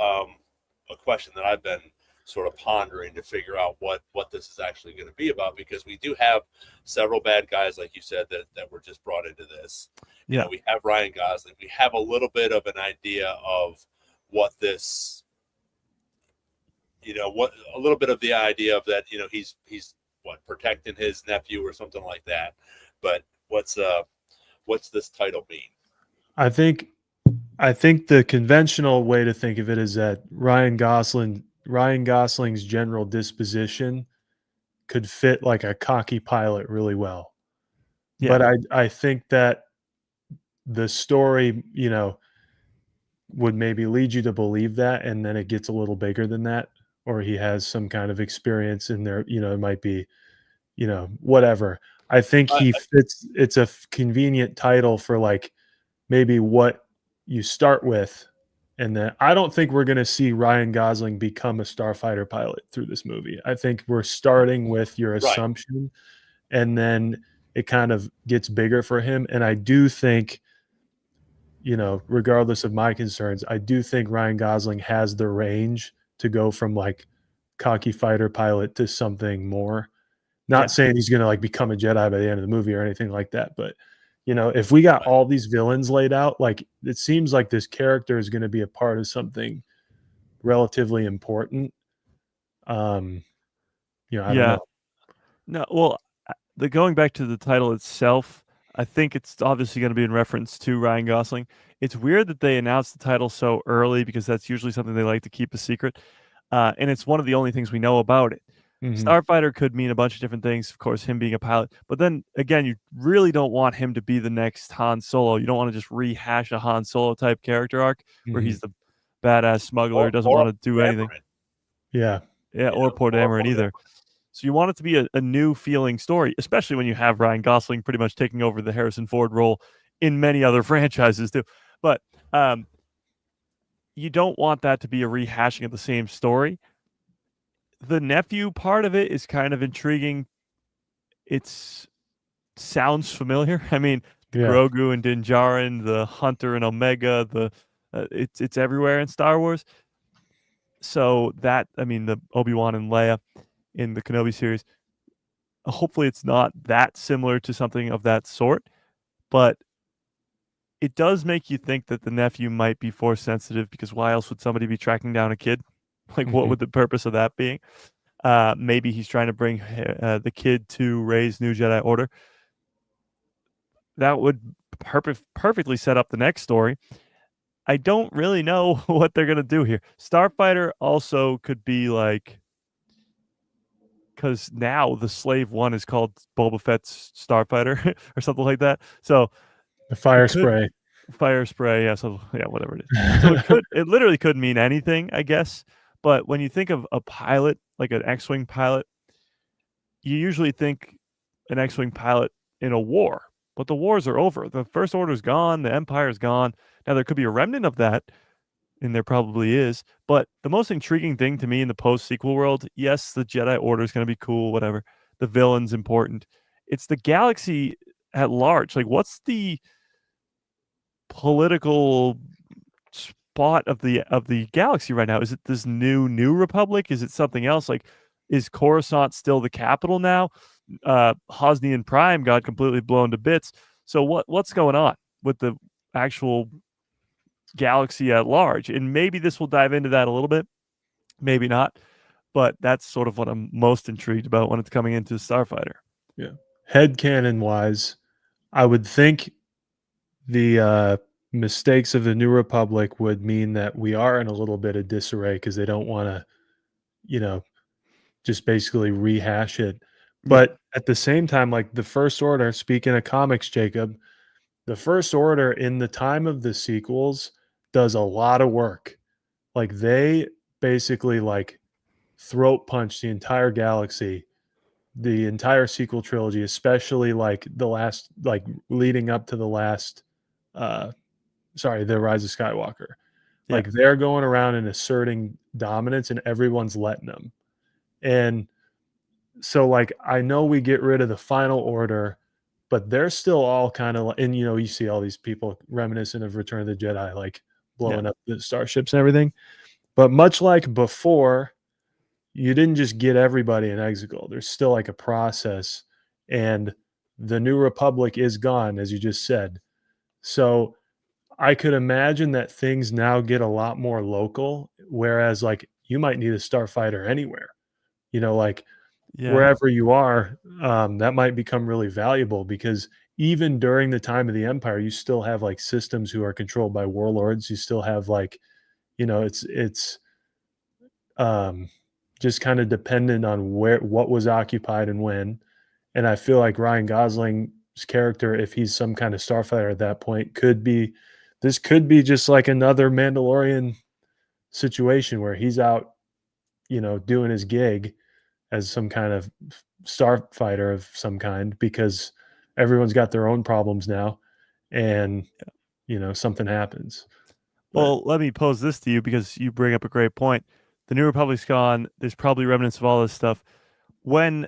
a question that I've been sort of pondering to figure out what this is actually going to be about, because we do have several bad guys, like you said, that were just brought into this. Yeah. We have Ryan Gosling. We have a little bit of an idea of what this, a little bit of the idea of that, he's protecting his nephew or something like that. But what's this title mean? I think the conventional way to think of it is that Ryan Gosling's general disposition could fit like a cocky pilot really well. Yeah. But I think that the story, would maybe lead you to believe that, and then it gets a little bigger than that, or he has some kind of experience in there, it might be, whatever. I think he fits. It's a convenient title for like maybe what you start with. And then I don't think we're going to see Ryan Gosling become a starfighter pilot through this movie. I think we're starting with your assumption, and then it kind of gets bigger for him. And I do think, regardless of my concerns, I do think Ryan Gosling has the range to go from like cocky fighter pilot to something more. Not saying he's going to like become a Jedi by the end of the movie or anything like that, but if we got all these villains laid out, like it seems like this character is going to be a part of something relatively important. I don't know. No, well, the going back to the title itself, I think it's obviously going to be in reference to Ryan Gosling. It's weird that they announced the title so early, because that's usually something they like to keep a secret. And it's one of the only things we know about it. Mhm. Starfighter could mean a bunch of different things, of course, him being a pilot. But then again, you really don't want him to be the next Han Solo. You don't want to just rehash a Han Solo type character arc where he's the badass smuggler, doesn't want to do anything. Yeah. Yeah, or Port Dameron either. So you want it to be a new feeling story, especially when you have Ryan Gosling pretty much taking over the Harrison Ford role in many other franchises too. But you don't want that to be a rehashing of the same story. The nephew part of it is kind of intriguing. It sounds familiar. I mean, the Grogu and Din Djarin, the Hunter and Omega, it's everywhere in Star Wars. So the Obi-Wan and Leia in the Kenobi series, hopefully it's not that similar to something of that sort, but it does make you think that the nephew might be force sensitive, because why else would somebody be tracking down a kid? Like, what would the purpose of that be? Maybe he's trying to bring the kid to Rey's new Jedi Order. That would perfectly set up the next story. I don't really know what they're going to do here. Starfighter also could be like, because now the Slave One is called Boba Fett's Starfighter or something like that. So the fire spray, yeah. So yeah, whatever it is. So it literally could mean anything, I guess. But when you think of a pilot, like an X-wing pilot, you usually think an X-wing pilot in a war. But the wars are over. The First Order's gone. The Empire's gone. Now there could be a remnant of that, and there probably is. But the most intriguing thing to me in the post-sequel world, yes, the Jedi Order is going to be cool, whatever. The villain's important. It's the galaxy at large. Like, what's the political spot of the galaxy right now? Is it this new Republic? Is it something else? Like, is Coruscant still the capital now? Hosnian Prime got completely blown to bits. So what's going on with the actual galaxy at large? And maybe this will dive into that a little bit, maybe not, but that's sort of what I'm most intrigued about when it's coming into Starfighter. Yeah. Headcanon wise, I would think the mistakes of the New Republic would mean that we are in a little bit of disarray because they don't want to, just basically rehash it. But at the same time, like the First Order, speaking of comics, Jacob, the First Order in the time of the sequels does a lot of work. Like they basically like throat punch the entire galaxy, the entire sequel trilogy, especially like the last, like leading up to the last, the Rise of Skywalker. Yeah. Like they're going around and asserting dominance, and everyone's letting them. And so, like, I know we get rid of the Final Order, but they're still all kind of, and you see all these people reminiscent of Return of the Jedi, like blowing up the starships and everything. But much like before, you didn't just get everybody in Exegol. There's still like a process, and the New Republic is gone, as you just said. So I could imagine that things now get a lot more local, whereas like you might need a starfighter anywhere, like wherever you are, that might become really valuable, because even during the time of the Empire, you still have like systems who are controlled by warlords. You still have like, it's just kind of dependent on what was occupied and when. And I feel like Ryan Gosling's character, if he's some kind of starfighter at that point, could be just like another Mandalorian situation where he's out, doing his gig as some kind of starfighter of some kind, because everyone's got their own problems now, and something happens. Well, let me pose this to you, because you bring up a great point. The New Republic's gone. There's probably remnants of all this stuff. When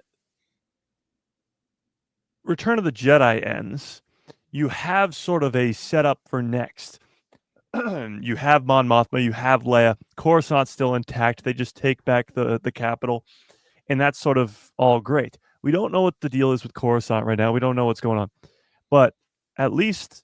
Return of the Jedi ends, you have sort of a setup for next. You have Mon Mothma, you have Leia. Coruscant's still intact. They just take back the capital, and that's sort of all great. We don't know what the deal is with Coruscant right now. We don't know what's going on. But at least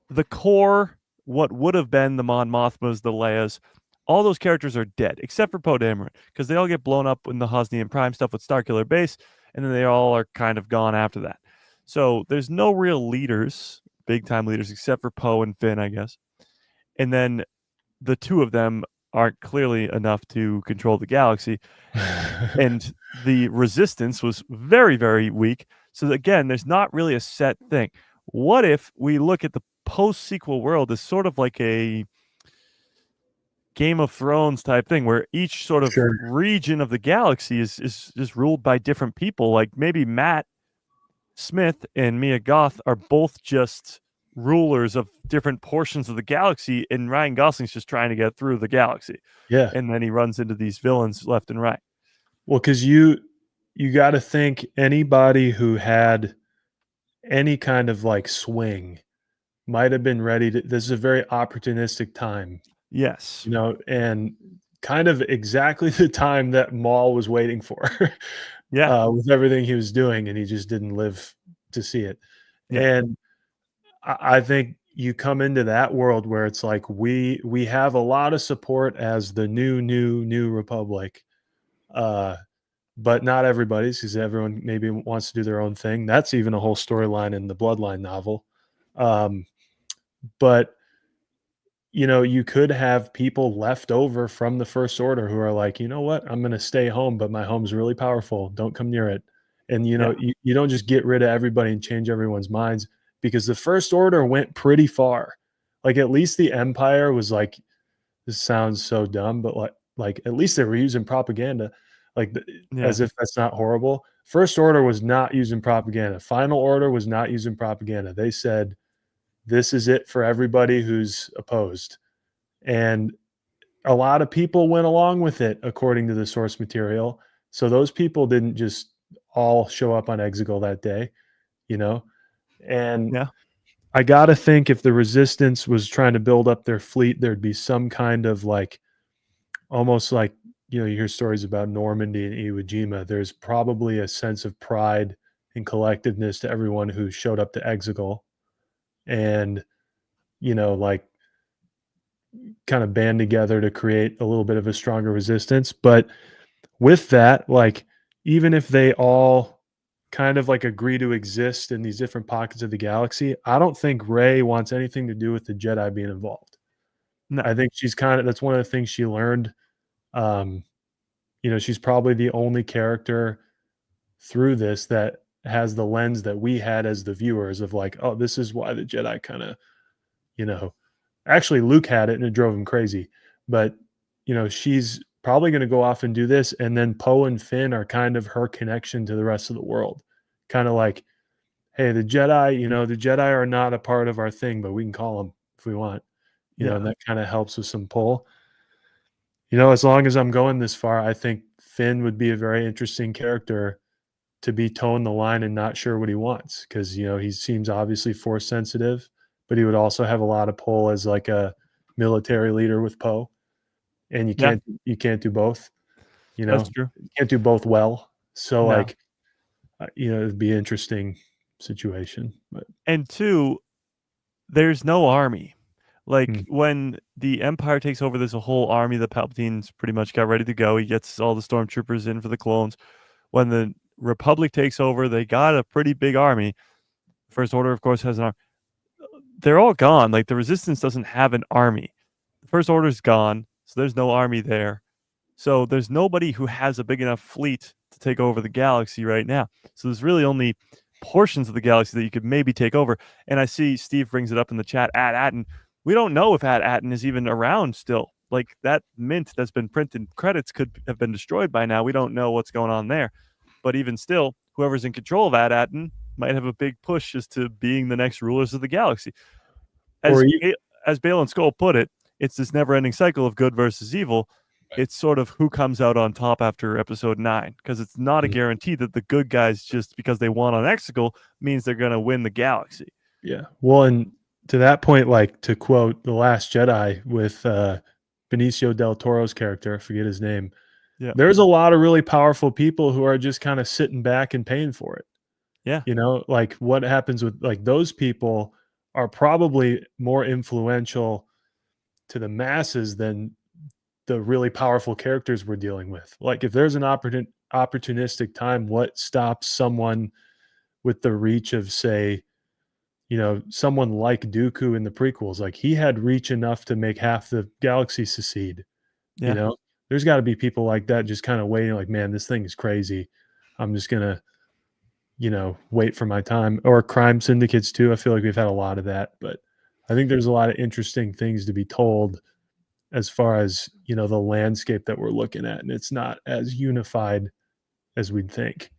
the core, what would have been the Mon Mothmas, the Leias, all those characters are dead, except for Poe Dameron, because they all get blown up in the Hosnian Prime stuff with Starkiller Base, and then they all are kind of gone after that. So there's no real leaders, big-time leaders, except for Poe and Finn, I guess. And then the two of them aren't clearly enough to control the galaxy. And the resistance was very, very weak. So again, there's not really a set thing. What if we look at the post-sequel world as sort of like a Game of Thrones type thing, where each sort of region of the galaxy is just ruled by different people? Like maybe Matt Smith and Mia Goth are both just rulers of different portions of the galaxy, and Ryan Gosling's just trying to get through the galaxy. Yeah. And then he runs into these villains left and right. Well, because you got to think anybody who had any kind of like swing might have been ready to. This is a very opportunistic time. Yes. And kind of exactly the time that Maul was waiting for. With everything he was doing, and he just didn't live to see it. Yeah. And I think you come into that world where it's like we have a lot of support as the new Republic, but not everybody's, because everyone maybe wants to do their own thing. That's even a whole storyline in the Bloodline novel. But you could have people left over from the First Order who are like, you know what, I'm going to stay home, but my home's really powerful. Don't come near it. And, you don't just get rid of everybody and change everyone's minds, because the First Order went pretty far. Like at least the Empire was like, this sounds so dumb, but like at least they were using propaganda, as if that's not horrible. First Order was not using propaganda. Final Order was not using propaganda. They said, this is it for everybody who's opposed. And a lot of people went along with it, according to the source material. So those people didn't just all show up on Exegol that day, and I gotta think if the Resistance was trying to build up their fleet, there'd be some kind of like, almost like, you hear stories about Normandy and Iwo Jima. There's probably a sense of pride and collectiveness to everyone who showed up to Exegol, and like kind of band together to create a little bit of a stronger resistance. But with that, like, even if they all kind of like agree to exist in these different pockets of the galaxy, I don't think Rey wants anything to do with the Jedi being involved. No. I think she's that's one of the things she learned. Um, she's probably the only character through this that has the lens that we had as the viewers of like, oh, this is why the Jedi kind of, you know, actually Luke had it and it drove him crazy. But, she's probably going to go off and do this. And then Poe and Finn are kind of her connection to the rest of the world. Kind of like, hey, the Jedi, the Jedi are not a part of our thing, but we can call them if we want, and that kind of helps with some pull. As long as I'm going this far, I think Finn would be a very interesting character to be towing the line and not sure what he wants, because he seems obviously force sensitive, but he would also have a lot of pull as like a military leader with Poe, and you can't do both. That's true. You can't do both well. So No. like, it'd be an interesting situation. But And two, there's no army. Like Hmm. when the Empire takes over, there's a whole army that Palpatine's pretty much got ready to go. He gets all the stormtroopers in for the clones. When the Republic takes over, they got a pretty big army. First Order, of course, has an army. They're all gone. Like the Resistance doesn't have an army. The First Order's gone, so there's no army there. So there's nobody who has a big enough fleet to take over the galaxy right now. So there's really only portions of the galaxy that you could maybe take over. And I see Steve brings it up in the chat, Atten. We don't know if Atten is even around still. Like that mint that's been printed credits could have been destroyed by now. We don't know what's going on there. But even still, whoever's in control of Atten might have a big push as to being the next rulers of the galaxy. As Bale and Skull put it, it's this never-ending cycle of good versus evil. It's sort of who comes out on top after episode 9, because it's not a guarantee that the good guys, just because they won on Exegol, means they're going to win the galaxy. Yeah. Well, and to that point, like to quote The Last Jedi with Benicio del Toro's character, I forget his name. Yeah. There's a lot of really powerful people who are just kind of sitting back and paying for it. Yeah. Like what happens with like those people are probably more influential to the masses than the really powerful characters we're dealing with. Like if there's an opportunistic time, what stops someone with the reach of, say, someone like Dooku in the prequels? Like he had reach enough to make half the galaxy secede. Yeah. There's got to be people like that just kind of waiting, like, man, this thing is crazy. I'm just gonna, wait for my time. Or crime syndicates too. I feel like we've had a lot of that, but I think there's a lot of interesting things to be told as far as, the landscape that we're looking at, and it's not as unified as we'd think.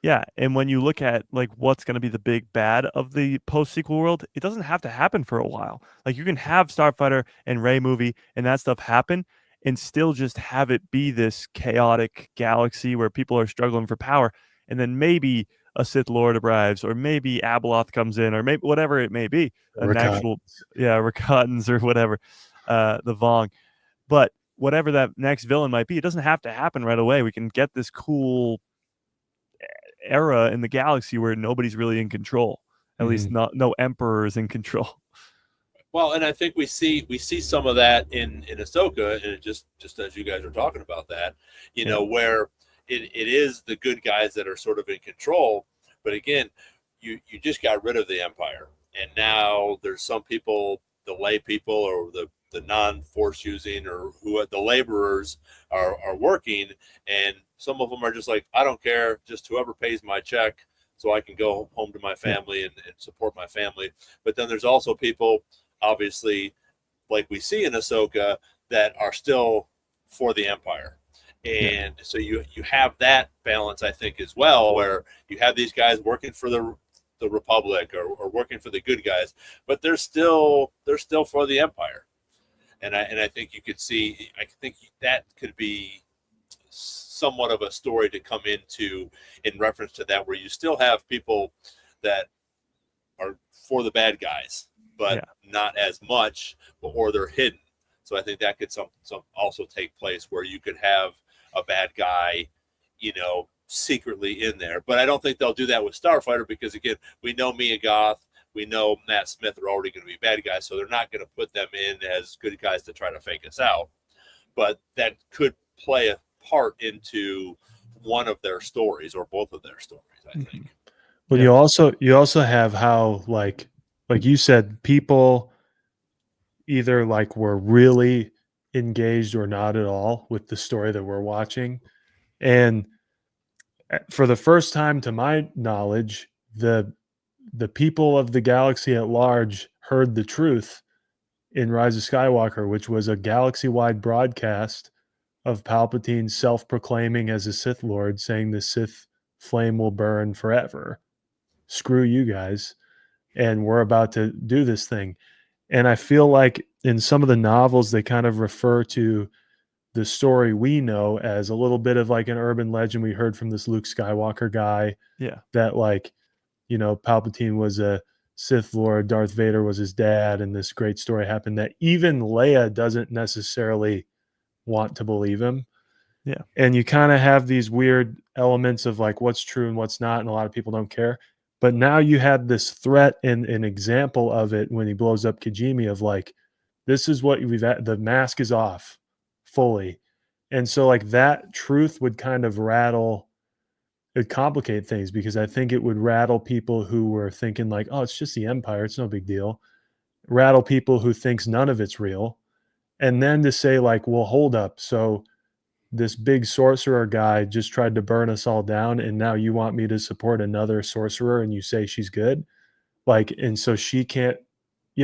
Yeah, and when you look at like what's going to be the big bad of the post-sequel world, it doesn't have to happen for a while. Like you can have Starfighter and Rey movie and that stuff happen and still just have it be this chaotic galaxy where people are struggling for power, and then maybe a Sith Lord arrives, or maybe Abeloth comes in, or maybe whatever it may be, an actual Rakatans or whatever, the Vong. But whatever that next villain might be, it doesn't have to happen right away. We can get this cool era in the galaxy where nobody's really in control. At least no emperors in control. Well, and I think we see some of that in Ahsoka, and it just as you guys are talking about that, where it is the good guys that are sort of in control. But again, you just got rid of the Empire, and now there's some people, the lay people or the non-force using or who the laborers are working, and some of them are just like, I don't care, just whoever pays my check so I can go home to my family and support my family. But then there's also people, obviously, like we see in Ahsoka, that are still for the Empire. And so you have that balance, I think, as well, where you have these guys working for the Republic or working for the good guys, but they're still for the Empire. And I think you could see, I think that could be somewhat of a story to come into in reference to that, where you still have people that are for the bad guys, but not as much, or they're hidden. So I think that could some also take place where you could have a bad guy, secretly in there. But I don't think they'll do that with Starfighter because, again, we know Mia Goth, we know Matt Smith are already going to be bad guys, so they're not going to put them in as good guys to try to fake us out. But that could play a part into one of their stories or both of their stories, I think. Well, you also have how like you said, people either like were really engaged or not at all with the story that we're watching. And for the first time, to my knowledge, the people of the galaxy at large heard the truth in Rise of Skywalker, which was a galaxy-wide broadcast of Palpatine self-proclaiming as a Sith Lord, saying the Sith flame will burn forever. Screw you guys. And we're about to do this thing. And I feel like in some of the novels, they kind of refer to the story we know as a little bit of like an urban legend we heard from this Luke Skywalker guy. Yeah. That like, Palpatine was a Sith Lord, Darth Vader was his dad, and this great story happened that even Leia doesn't necessarily want to believe him. Yeah. And you kind of have these weird elements of like what's true and what's not, and a lot of people don't care. But now you have this threat and an example of it when he blows up Kijimi of like, this is what the mask is off fully. And so like that truth would kind of it'd complicate things, because I think it would rattle people who were thinking like, oh, it's just the Empire, it's no big deal. Rattle people who thinks none of it's real. And then to say like, well, hold up. So this big sorcerer guy just tried to burn us all down, and now you want me to support another sorcerer and you say she's good? Like, and so she can't,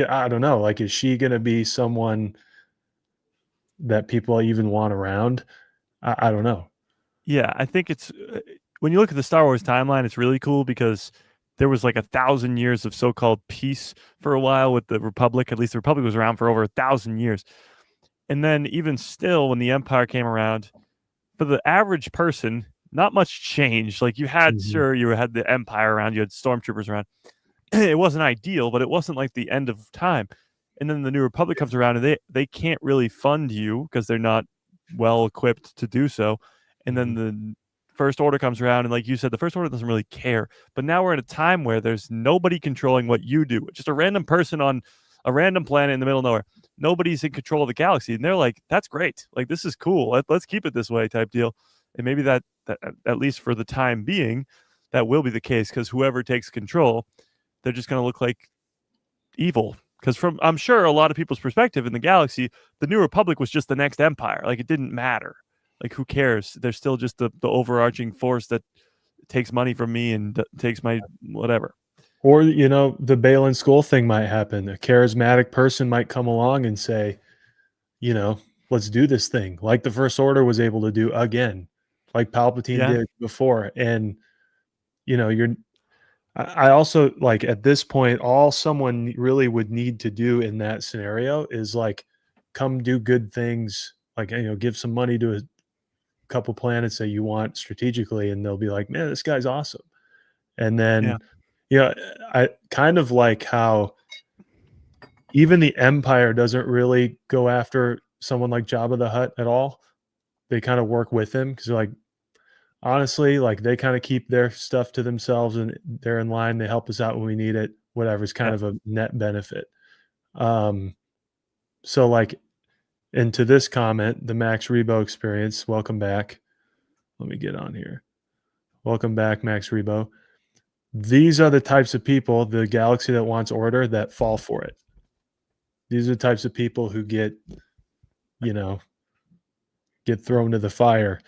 I don't know. Like, is she going to be someone that people even want around? I don't know. Yeah, I think it's when you look at the Star Wars timeline, it's really cool because there was like 1,000 years of so-called peace for a while with the Republic. At least the Republic was around for over 1,000 years. And then even still, when the Empire came around, for the average person, not much changed. Like you had, you had the Empire around, you had stormtroopers around. It wasn't ideal, but it wasn't like the end of time. And then the New Republic comes around, and they can't really fund you because they're not well equipped to do so. And then the First Order comes around, and like you said, the First Order doesn't really care. But now we're in a time where there's nobody controlling what you do. Just a random person on a random planet in the middle of nowhere. Nobody's in control of the galaxy, and they're like, "That's great. Like this is cool. Let's keep it this way," type deal. And maybe that at least for the time being, that will be the case, because whoever takes control, they're just going to look like evil. Because from I'm sure a lot of people's perspective in the galaxy, the New Republic was just the next empire. Like it didn't matter. Like who cares? They're still just the overarching force that takes money from me and takes my whatever. Or, the Balin Skull thing might happen. A charismatic person might come along and say, let's do this thing, like the First Order was able to do again, like Palpatine did before. And, I also like at this point, all someone really would need to do in that scenario is like come do good things, like, give some money to a couple planets that you want strategically, and they'll be like, man, this guy's awesome. And then, I kind of like how even the Empire doesn't really go after someone like Jabba the Hutt at all. They kind of work with him because, like, honestly, like they kind of keep their stuff to themselves and they're in line. They help us out when we need it. Whatever. It's kind of a net benefit. So like, into this comment, the Max Rebo experience. Welcome back. Let me get on here. Welcome back, Max Rebo. These are the types of people, the galaxy that wants order, that fall for it. These are the types of people who get thrown to the fire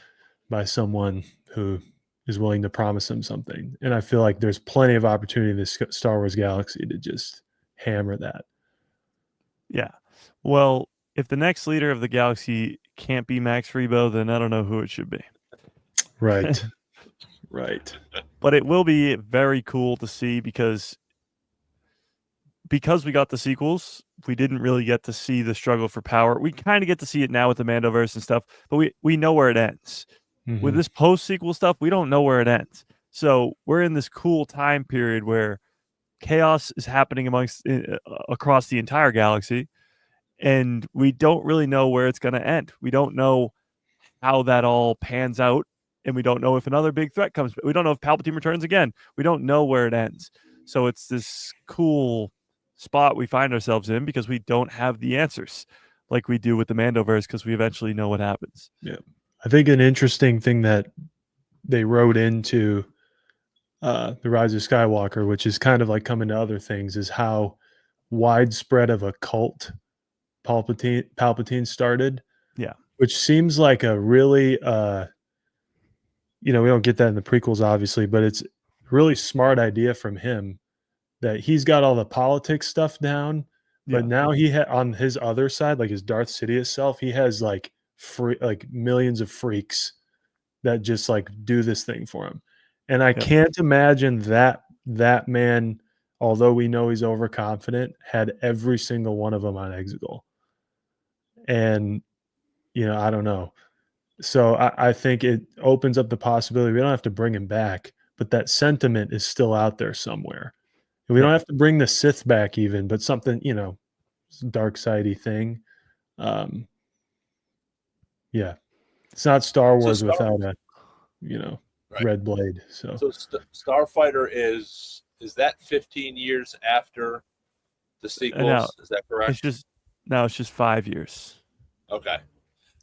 by someone who is willing to promise them something. And I feel like there's plenty of opportunity in this Star Wars galaxy to just hammer that. Yeah. Well, if the next leader of the galaxy can't be Max Rebo, then I don't know who it should be. Right. Right. But it will be very cool to see because we got the sequels, we didn't really get to see the struggle for power. We kind of get to see it now with the Mandoverse and stuff, but we know where it ends. Mm-hmm. With this post-sequel stuff, we don't know where it ends. So we're in this cool time period where chaos is happening across the entire galaxy, and we don't really know where it's going to end. We don't know how that all pans out, and we don't know if another big threat comes. We don't know if Palpatine returns again. We don't know where it ends. So it's this cool spot we find ourselves in because we don't have the answers like we do with the Mandoverse, because we eventually know what happens. Yeah. I think an interesting thing that they wrote into The Rise of Skywalker, which is kind of like coming to other things, is how widespread of a cult Palpatine started. Yeah. Which seems like a really, we don't get that in the prequels, obviously, but it's a really smart idea from him that he's got all the politics stuff down, but now he on his other side, like his Darth Sidious self, he has like millions of freaks that just like do this thing for him. And I can't imagine that man, although we know he's overconfident, had every single one of them on Exegol. And, I don't know. So I think it opens up the possibility. We don't have to bring him back, but that sentiment is still out there somewhere. And we don't have to bring the Sith back even, but something, dark sidey thing. It's not Star Wars without a, red blade. So Starfighter is that 15 years after the sequels? Is that correct? It's just 5 years. Okay.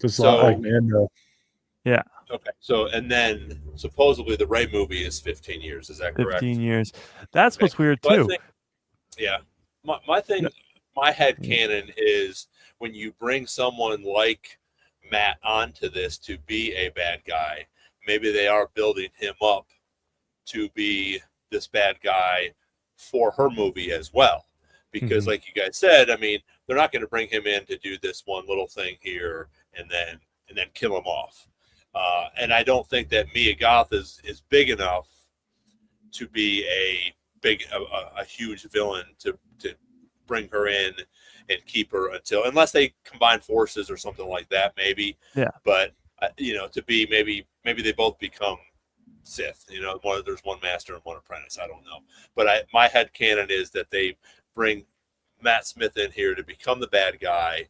It's a lot like Mando. Yeah. Okay. So, and then supposedly the Rey movie is 15 years. Is that correct? 15 years. That's what's weird too. My thing, my headcanon is when you bring someone like Matt onto this to be a bad guy, maybe they are building him up to be this bad guy for her movie as well. Because like you guys said, I mean, they're not going to bring him in to do this one little thing here and then kill him off. And I don't think that Mia Goth is big enough to be a huge villain to bring her in and keep her unless they combine forces or something like that, maybe. Yeah. But to be maybe they both become Sith. There's one master and one apprentice. I don't know. But my headcanon is that they bring Matt Smith in here to become the bad guy.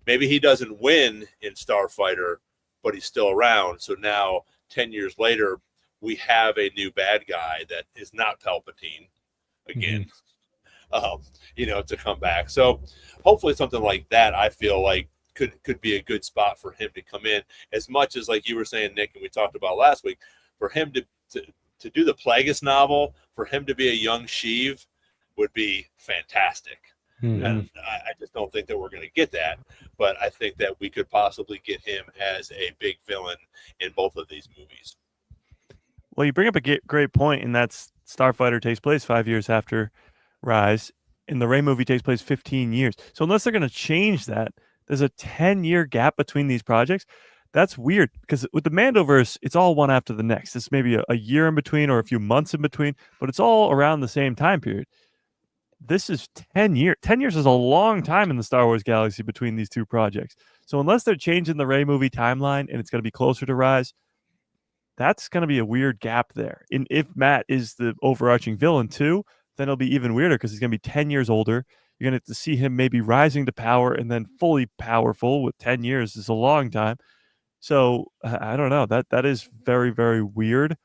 Maybe he doesn't win in Starfighter, but he's still around. So now, 10 years later, we have a new bad guy that is not Palpatine again, to come back. So hopefully something like that, I feel like could be a good spot for him to come in, as much as, like you were saying, Nick, and we talked about last week, for him to do the Plagueis novel, for him to be a young Sheev would be fantastic. And I just don't think that we're going to get that, but I think that we could possibly get him as a big villain in both of these movies. Well, you bring up a great point, and that's Starfighter takes place 5 years after Rise, and the Rey movie takes place 15 years. So unless they're going to change that, there's a 10-year gap between these projects. That's weird, because with the Mandoverse, it's all one after the next. It's maybe a year in between or a few months in between, but it's all around the same time period. This is 10 years. 10 years is a long time in the Star Wars galaxy between these two projects. So unless they're changing the Rey movie timeline and it's going to be closer to Rise, that's going to be a weird gap there. And if Matt is the overarching villain too, then it'll be even weirder because he's going to be 10 years older. You're going to see him maybe rising to power and then fully powerful with 10 years is a long time. So I don't know. That is very, very weird,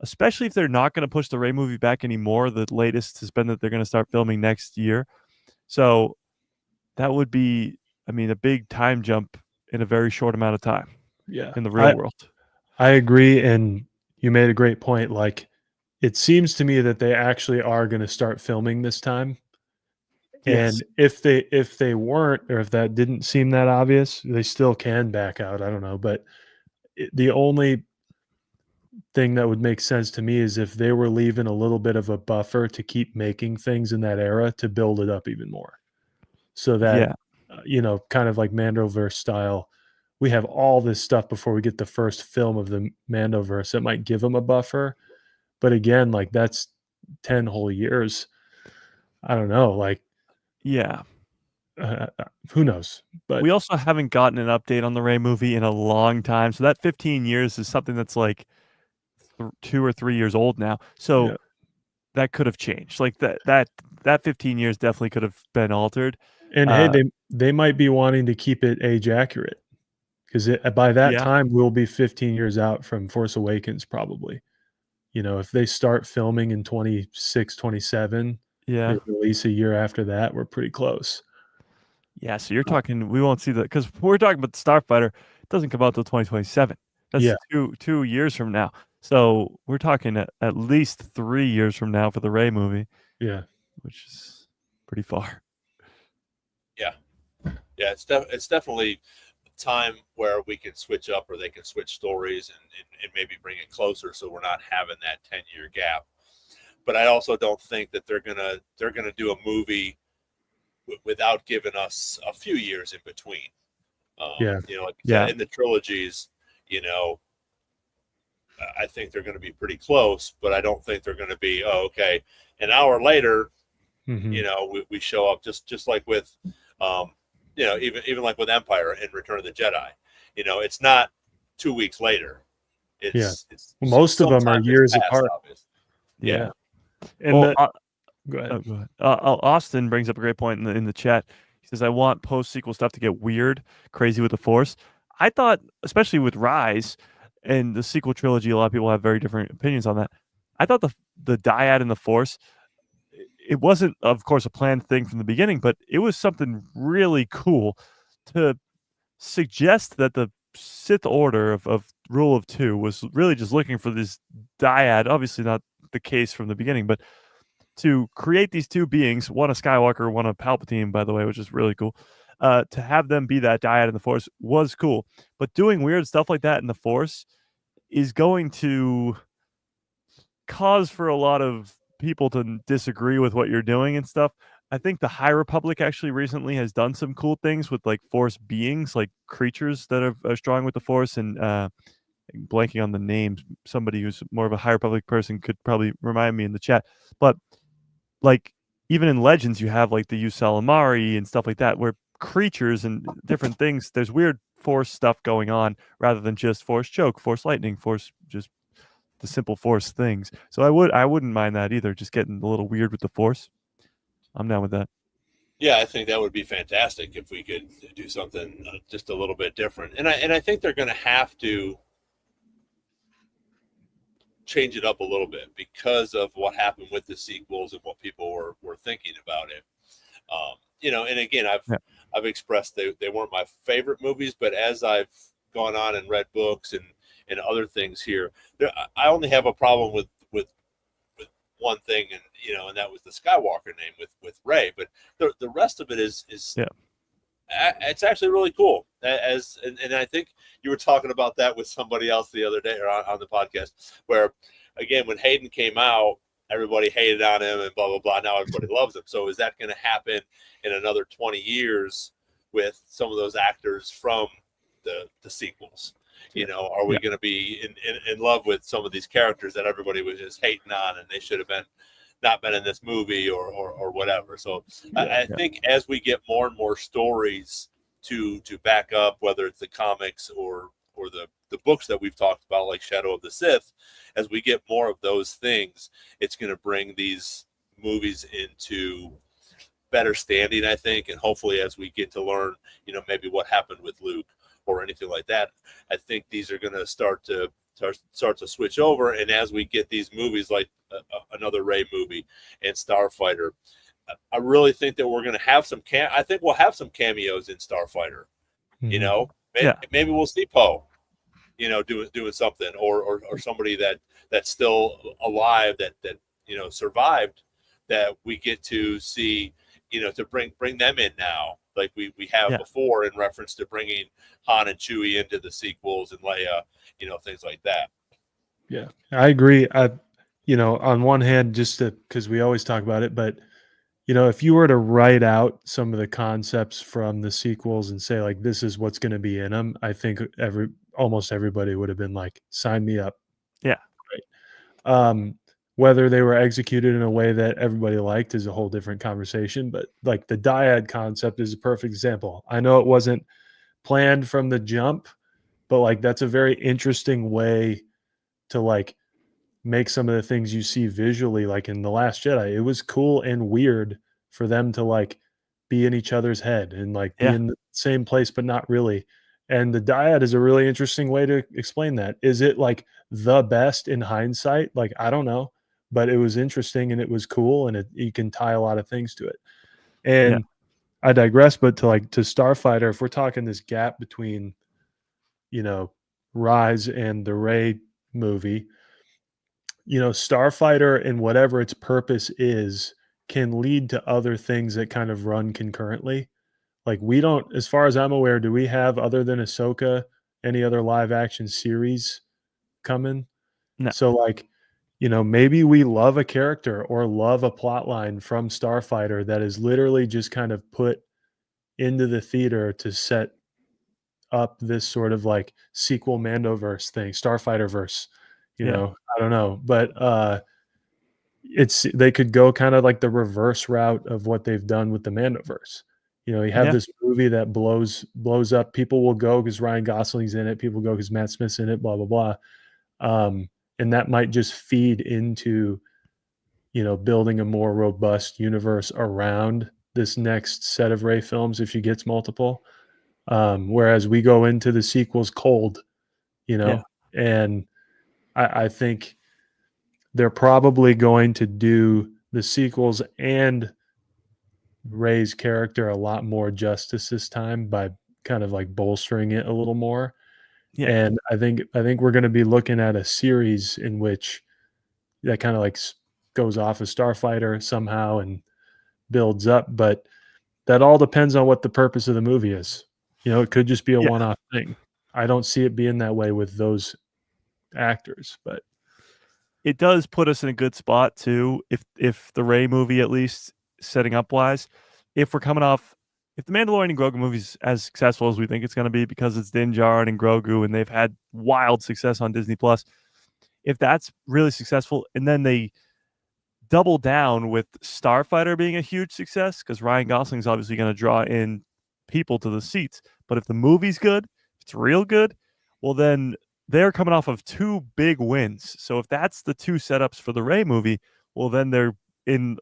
especially if they're not going to push the Rey movie back anymore. The latest has been that they're going to start filming next year. So that would be, a big time jump in a very short amount of time. Yeah. In the real world. I agree. And you made a great point. Like, it seems to me that they actually are going to start filming this time. Yes. And if they weren't, or if that didn't seem that obvious, they still can back out. I don't know. But the only thing that would make sense to me is if they were leaving a little bit of a buffer to keep making things in that era to build it up even more. So that, kind of like Mandoverse style, we have all this stuff before we get the first film of the Mandoverse. It might give them a buffer. But again, like, that's 10 whole years. I don't know. Like, who knows? But we also haven't gotten an update on the Rey movie in a long time. So that 15 years is something that's like 2 or 3 years old now. So that could have changed. Like that 15 years definitely could have been altered. And hey, they might be wanting to keep it age accurate, because by that time we'll be 15 years out from Force Awakens probably. You know, if they start filming in 26, 27, Yeah. they release a year after that, we're pretty close. Yeah, so you're talking, we won't see that, because we're talking about the Starfighter. It doesn't come out till 2027. That's 2 years from now. So we're talking at least 3 years from now for the Rey movie. Yeah, which is pretty far. Yeah, it's definitely a time where we can switch up, or they can switch stories and maybe bring it closer, so we're not having that 10-year gap. But I also don't think that they're gonna do a movie without giving us a few years in between. You know, like you said, in the trilogies, you know, I think they're going to be pretty close, but I don't think they're going to be, okay, an hour later, you know, we show up just like with, you know, even like with Empire and Return of the Jedi. You know, it's not 2 weeks later. It's most of them are years apart. Obviously. Yeah. And go ahead. Go ahead. Austin brings up a great point in the chat. He says, I want post-sequel stuff to get weird, crazy with the Force. I thought, especially with Rise and the sequel trilogy, a lot of people have very different opinions on that. I thought the dyad in the Force, it wasn't, of course, a planned thing from the beginning, but it was something really cool to suggest that the Sith Order of Rule of Two was really just looking for this dyad. Obviously not the case from the beginning, but to create these two beings, one a Skywalker, one a Palpatine, by the way, which is really cool. To have them be that dyad in the Force was cool. But doing weird stuff like that in the Force is going to cause for a lot of people to disagree with what you're doing and stuff. I think the High Republic actually recently has done some cool things with like Force beings, like creatures that are strong with the Force, and blanking on the names. Somebody who's more of a High Republic person could probably remind me in the chat. But like even in Legends, you have like the Ysalamari and stuff like that, where creatures and different things, there's weird Force stuff going on rather than just Force choke, Force lightning, Force just the simple Force things. So I wouldn't mind that either, just getting a little weird with the Force. I'm down with that. Yeah, I think that would be fantastic if we could do something just a little bit different. And I think they're going to have to change it up a little bit because of what happened with the sequels and what people were thinking about it. You know, and again, I've expressed they weren't my favorite movies, but as I've gone on and read books and other things here, I only have a problem with one thing, and you know, and that was the Skywalker name with Rey. But the rest of it is it's actually really cool. And I think you were talking about that with somebody else the other day or on the podcast, where again, when Hayden came out, everybody hated on him and blah blah blah. Now everybody loves him. So is that going to happen in another 20 years with some of those actors from the sequels? You know, are we going to be in love with some of these characters that everybody was just hating on, and they should have not been in this movie or whatever? So I think as we get more and more stories to back up, whether it's the comics or the books that we've talked about, like Shadow of the Sith, as we get more of those things, it's going to bring these movies into better standing, I think. And hopefully as we get to learn, you know, maybe what happened with Luke or anything like that, I think these are going to start to switch over. And as we get these movies like another Rey movie and Starfighter, I really think that we're going to have some I think we'll have some cameos in Starfighter. You know, maybe we'll see Poe, you know, doing something, or somebody that's still alive that you know survived, that we get to see, you know, to bring them in now, like we have before, in reference to bringing Han and Chewie into the sequels and Leia, you know, things like that. Yeah, I agree. You know, on one hand, just because we always talk about it, but you know, if you were to write out some of the concepts from the sequels and say like this is what's going to be in them, I think almost everybody would have been like, sign me up. Yeah. Right. Whether they were executed in a way that everybody liked is a whole different conversation. But like the dyad concept is a perfect example. I know it wasn't planned from the jump, but like that's a very interesting way to like make some of the things you see visually, like in The Last Jedi. It was cool and weird for them to like be in each other's head and like be Yeah. in the same place, but not really. And the dyad is a really interesting way to explain that. Is it like the best in hindsight? Like, I don't know, but it was interesting and it was cool, and you can tie a lot of things to it. And I digress, but to Starfighter, if we're talking this gap between, Rise and the Rey movie, Starfighter and whatever its purpose is can lead to other things that kind of run concurrently. Like, we don't, as far as I'm aware, do we have, other than Ahsoka, any other live action series coming? No. So like, maybe we love a character or love a plot line from Starfighter that is literally just kind of put into the theater to set up this sort of like sequel Mandoverse thing, Starfighter verse. I don't know, but they could go kind of like the reverse route of what they've done with the Mandoverse. You have this movie that blows up. People will go because Ryan Gosling's in it. People go because Matt Smith's in it. Blah blah blah. And that might just feed into, building a more robust universe around this next set of Rey films if she gets multiple. Whereas we go into the sequels cold, and I think they're probably going to do the sequels and Rey's character a lot more justice this time by kind of like bolstering it a little more. Yeah. And I think we're going to be looking at a series in which that kind of like goes off of Starfighter somehow and builds up, but that all depends on what the purpose of the movie is. It could just be a one-off thing. I don't see it being that way with those actors, but it does put us in a good spot too. If the Rey movie, at least setting up wise, if the Mandalorian and Grogu movie's as successful as we think it's going to be because it's Din Djarin and Grogu and they've had wild success on Disney Plus, if that's really successful and then they double down with Starfighter being a huge success, because Ryan Gosling's obviously going to draw in people to the seats, but if the movie's good, if it's real good, well then they're coming off of two big wins. So if that's the two setups for the Rey movie, well then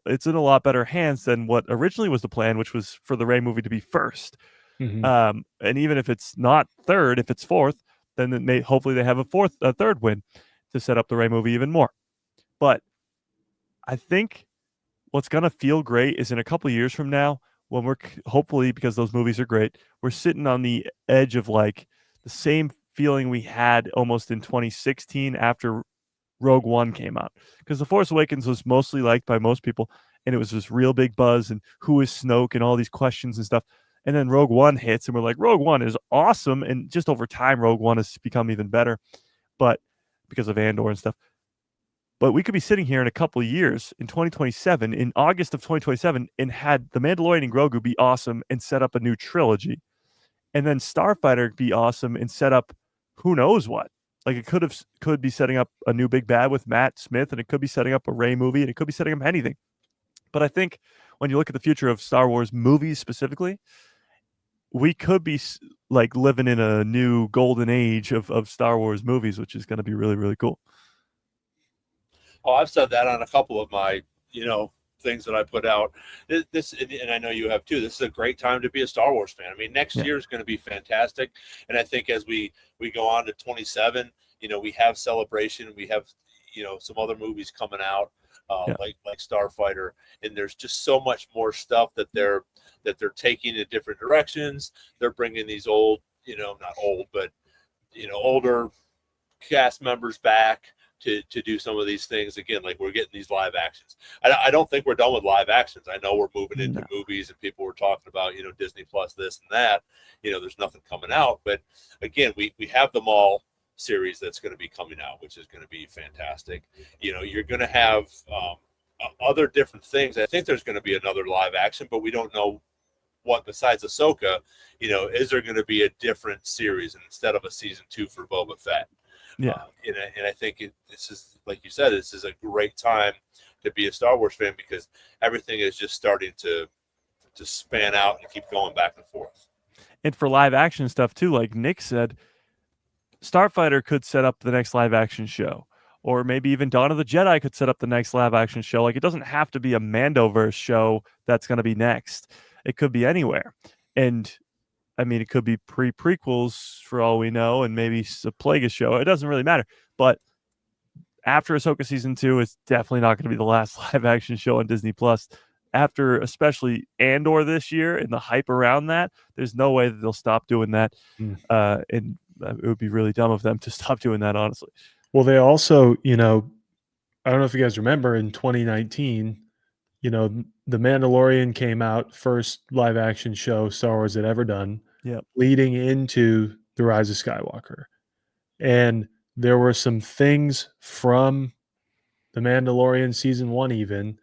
it's in a lot better hands than what originally was the plan, which was for the Rey movie to be first. And even if it's not third, if it's fourth, then hopefully they have a third win to set up the Rey movie even more. But I think what's going to feel great is in a couple of years from now, when we're hopefully, because those movies are great, we're sitting on the edge of like the same feeling we had almost in 2016 after Rogue One came out. Because The Force Awakens was mostly liked by most people, and it was this real big buzz, and who is Snoke, and all these questions and stuff. And then Rogue One hits, and we're like, Rogue One is awesome. And just over time, Rogue One has become even better, but because of Andor and stuff. But we could be sitting here in a couple of years, in 2027, in August of 2027, and had The Mandalorian and Grogu be awesome and set up a new trilogy. And then Starfighter be awesome and set up who knows what. Like, it could be setting up a new big bad with Matt Smith, and it could be setting up a Rey movie, and it could be setting up anything. But I think when you look at the future of Star Wars movies specifically, we could be like living in a new golden age of Star Wars movies, which is going to be really, really cool. Oh, I've said that on a couple of my, things that I put out. This, and I know you have too. This is a great time to be a Star Wars fan. I mean, next year is going to be fantastic, and I think as we go on to 27, we have Celebration, we have, some other movies coming out, like Starfighter, and there's just so much more stuff that they're taking in different directions. They're bringing these old, not old, but older cast members back to do some of these things again. Like, we're getting these live actions. I don't think we're done with live actions. I know we're moving into movies, and people were talking about Disney Plus this and that. There's nothing coming out, but again, we have them all series that's going to be coming out, which is going to be fantastic. You're going to have other different things. I think there's going to be another live action, but we don't know what besides Ahsoka. Is there going to be a different series instead of a season 2 for Boba Fett? And I think this is, like you said, this is a great time to be a Star Wars fan, because everything is just starting to span out and keep going back and forth. And for live action stuff too, like Nick said, Starfighter could set up the next live action show, or maybe even Dawn of the Jedi could set up the next live action show. Like, it doesn't have to be a Mandoverse show that's going to be next. It could be anywhere. And I mean, it could be prequels for all we know, and maybe a Plagueis show. It doesn't really matter. But after Ahsoka season 2, it's definitely not going to be the last live action show on Disney Plus. After especially Andor this year and the hype around that, there's no way that they'll stop doing that. And it would be really dumb of them to stop doing that, honestly. Well, they also, I don't know if you guys remember in 2019, The Mandalorian came out, first live action show Star Wars had ever done, leading into The Rise of Skywalker. And there were some things from The Mandalorian season 1 even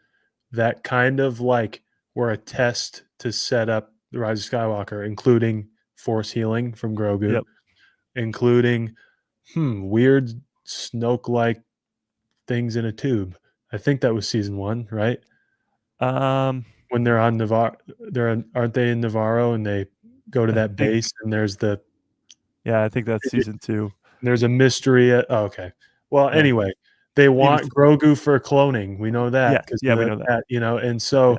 that kind of like were a test to set up The Rise of Skywalker, including force healing from Grogu, including weird Snoke-like things in a tube. I think that was season 1, right? When they're on Navarro, aren't they in Navarro and they go to that base and there's the I think that's season 2. There's a mystery. Okay. Well, anyway, they want Grogu for cloning. We know that. We know that. And so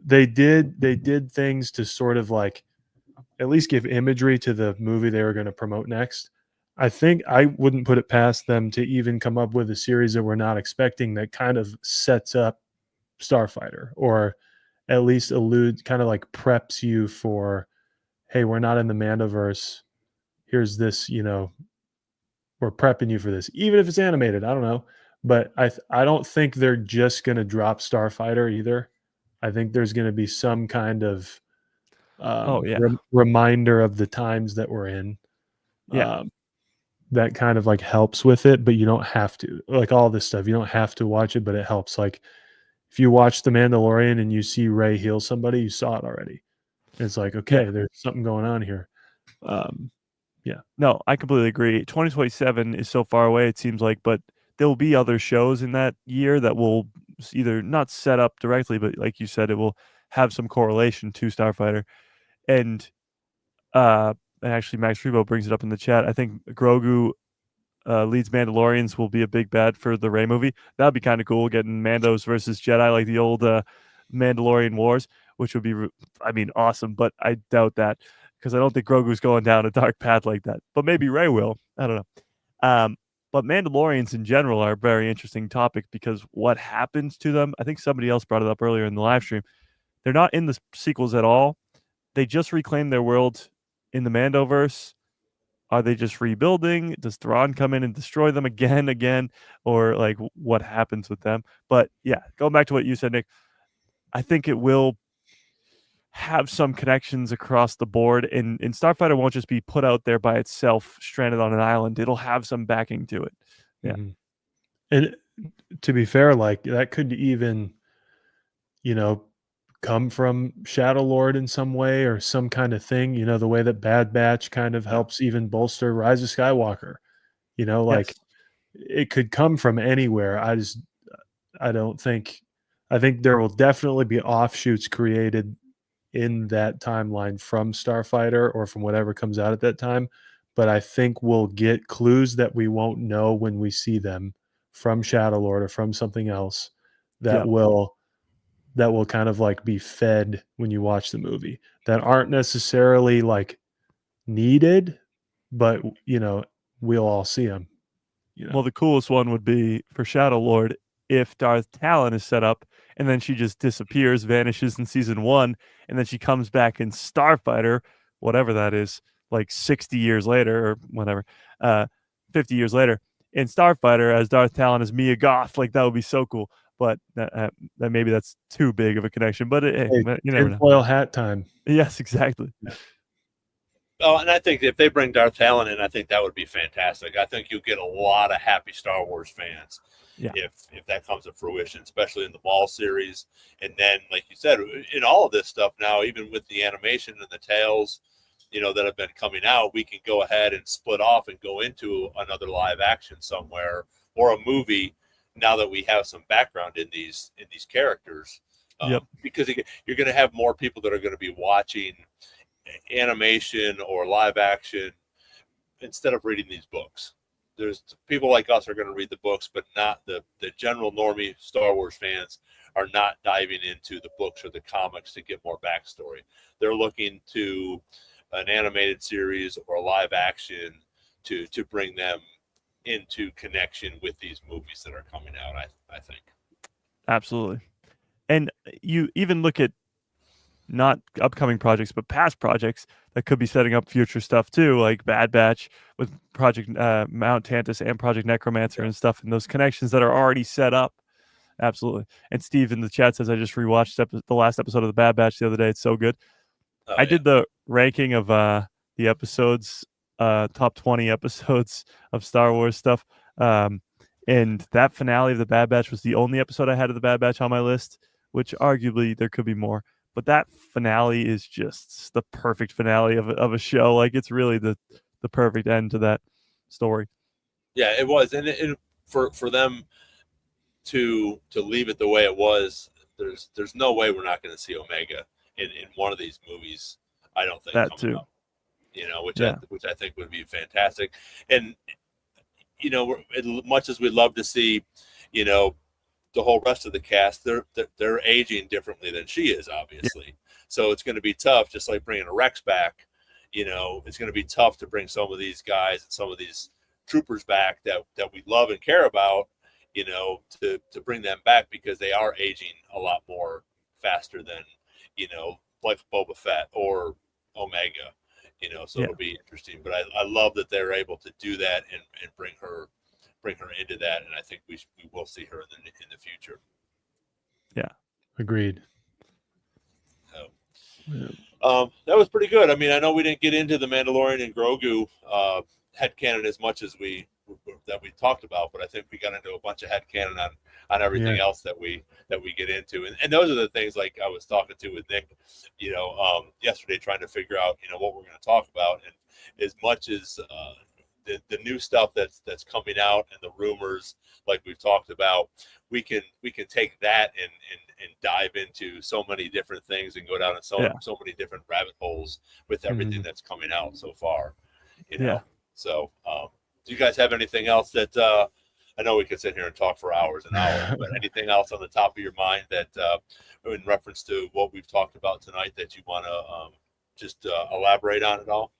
they did things to sort of like at least give imagery to the movie they were going to promote next. I think I wouldn't put it past them to even come up with a series that we're not expecting that kind of sets up Starfighter, or at least kind of like preps you for, hey, we're not in the Mandoverse. Here's this, we're prepping you for this, even if it's animated. I don't know, but I don't think they're just going to drop Starfighter either. I think there's going to be some kind of reminder of the times that we're in. That kind of like helps with it, but you don't have to, like all this stuff. You don't have to watch it, but it helps. Like if you watch The Mandalorian and you see Rey heal somebody, you saw it already. And it's like, okay, there's something going on here. No, I completely agree. 2027 is so far away, it seems like, but there will be other shows in that year that will either not set up directly, but like you said, it will have some correlation to Starfighter. And actually, Max Rebo brings it up in the chat. I think Grogu leads Mandalorians will be a big bad for the Rey movie. That would be kind of cool, getting Mandos versus Jedi like the old Mandalorian Wars, which would be, awesome. But I doubt that, because I don't think Grogu's going down a dark path like that. But maybe Rey will. I don't know. But Mandalorians in general are a very interesting topic, because what happens to them, I think somebody else brought it up earlier in the live stream, they're not in the sequels at all. They just reclaim their world in the Mandoverse. Are they just rebuilding? Does Thrawn come in and destroy them again? Or like what happens with them? But yeah, going back to what you said, Nick, I think it will have some connections across the board, and Starfighter won't just be put out there by itself, stranded on an island. It'll have some backing to it. Yeah. Mm-hmm. And to be fair, like that could even, come from Shadow Lord in some way, or some kind of thing, the way that Bad Batch kind of helps even bolster Rise of Skywalker, it could come from anywhere. I think there will definitely be offshoots created in that timeline from Starfighter or from whatever comes out at that time. But I think we'll get clues that we won't know when we see them from Shadow Lord or from something else that will kind of like be fed when you watch the movie, that aren't necessarily like needed, but we'll all see them. Well, the coolest one would be for Shadow Lord if Darth Talon is set up and then she just disappears, vanishes in season 1, and then she comes back in Starfighter, whatever that is, like 60 years later or whatever, 50 years later, in Starfighter as Darth Talon as Mia Goth. Like that would be so cool. But that maybe that's too big of a connection. But hey, you never know. Tinfoil hat time. Yes, exactly. Oh, and I think if they bring Darth Talon in, I think that would be fantastic. I think you'll get a lot of happy Star Wars fans if that comes to fruition, especially in the Maul series. And then, like you said, in all of this stuff now, even with the animation and the tales, that have been coming out, we can go ahead and split off and go into another live action somewhere or a movie, now that we have some background in these characters. Because you're going to have more people that are going to be watching animation or live action instead of reading these books. there's people like us are going to read the books, but not the general normie Star Wars fans are not diving into the books or the comics to get more backstory. They're looking to an animated series or a live action to bring them into connection with these movies that are coming out, I think. Absolutely. And you even look at not upcoming projects, but past projects that could be setting up future stuff too, like Bad Batch with Project Mount Tantus and Project Necromancer and stuff, and those connections that are already set up. Absolutely. And Steve in the chat says, I just rewatched the last episode of the Bad Batch the other day. It's so good. I did the ranking of the episodes, top 20 episodes of Star Wars stuff. And that finale of the Bad Batch was the only episode I had of the Bad Batch on my list, which arguably there could be more. But that finale is just the perfect finale of a show. Like, it's really the perfect end to that story. Yeah, it was. And for them to leave it the way it was, there's no way we're not going to see Omega in one of these movies. I don't think that too. Up, which I think would be fantastic. And as much as we'd love to see, the whole rest of the cast, they're aging differently than she is, obviously. Yeah. So it's going to be tough, just like bringing a Rex back. It's going to be tough to bring some of these guys and some of these troopers back that we love and care about, to bring them back, because they are aging a lot more faster than, like Boba Fett or Omega, so it'll be interesting. But I love that they're able to do that and bring her into that, and I think we will see her in the future. Yeah, agreed. So, that was pretty good. I mean, I know we didn't get into the Mandalorian and Grogu headcanon as much as we talked about, but I think we got into a bunch of headcanon on everything else that we get into, and those are the things, like I was talking to with Nick, yesterday, trying to figure out what we're going to talk about, and as much as the new stuff that's coming out and the rumors, like we've talked about, we can take that and dive into so many different things and go down in so many different rabbit holes with everything that's coming out so far. So do you guys have anything else that I know we could sit here and talk for hours and hours, but anything else on the top of your mind that in reference to what we've talked about tonight that you want to just elaborate on at all?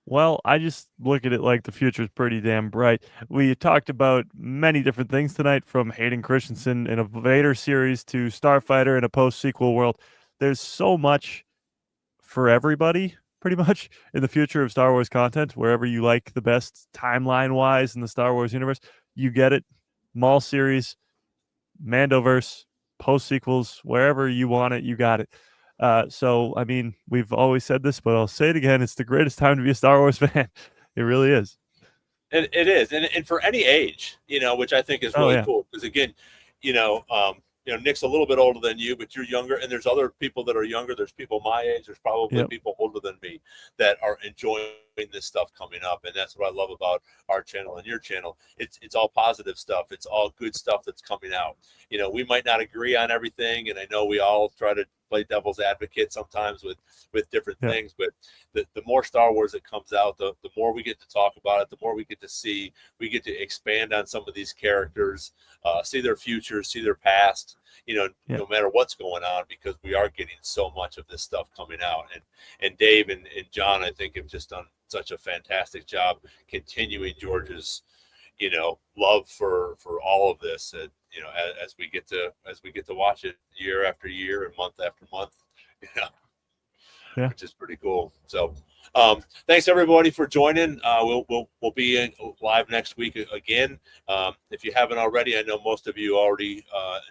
Well, I just look at it like the future is pretty damn bright. We talked about many different things tonight, from Hayden Christensen in a Vader series to Starfighter in a post-sequel world. There's so much for everybody, pretty much, in the future of Star Wars content. Wherever you like the best timeline-wise in the Star Wars universe, you get it. Maul series, Mandoverse, post-sequels, wherever you want it, you got it. So, I mean, we've always said this, but I'll say it again. It's the greatest time to be a Star Wars fan. It really is. It is. And for any age, which I think is really cool. Because again, Nick's a little bit older than you, but you're younger, and there's other people that are younger. There's people my age. There's probably people older than me that are enjoying this stuff coming up, and that's what I love about our channel and your channel. It's all positive stuff. It's all good stuff that's coming out. We might not agree on everything, and I know we all try to play devil's advocate sometimes with different things, but the more Star Wars that comes out, the more we get to talk about it, the more we get to see, we get to expand on some of these characters, see their futures, see their past, no matter what's going on, because we are getting so much of this stuff coming out. And Dave and John, I think, have just done such a fantastic job continuing George's, love for all of this. As we get to watch it year after year and month after month, which is pretty cool. So, thanks everybody for joining. We'll be live next week again. If you haven't already, I know most of you already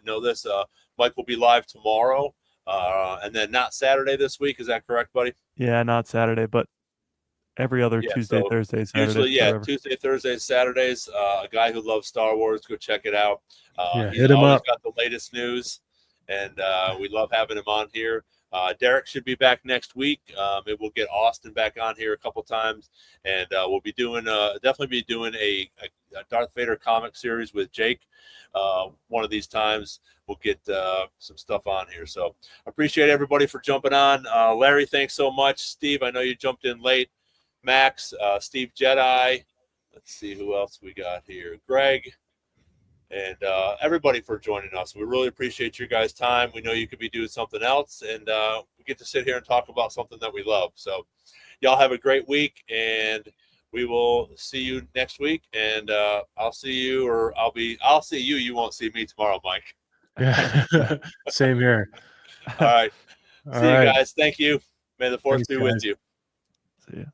know this. Mike will be live tomorrow, and then not Saturday this week. Is that correct, buddy? Yeah, not Saturday, but every other Tuesday, Thursday, Saturday. Usually, Tuesday, Thursdays, Saturdays. A guy who loves Star Wars, go check it out. He's hit him always up. got the latest news, and we love having him on here. Derek should be back next week. Maybe we'll get Austin back on here a couple times, and we'll be doing definitely be doing a Darth Vader comic series with Jake. One of these times we'll get some stuff on here. So appreciate everybody for jumping on. Larry, thanks so much. Steve, I know you jumped in late. Max, Steve Jedi, let's see who else we got here. Greg and everybody for joining us. We really appreciate your guys' time. We know you could be doing something else, and we get to sit here and talk about something that we love. So y'all have a great week, and we will see you next week. And I'll see you, or I'll see you. You won't see me tomorrow, Mike. Yeah. Same here. All right. All See right. you guys. Thank you. May the force Thanks, be with guys. you. See ya.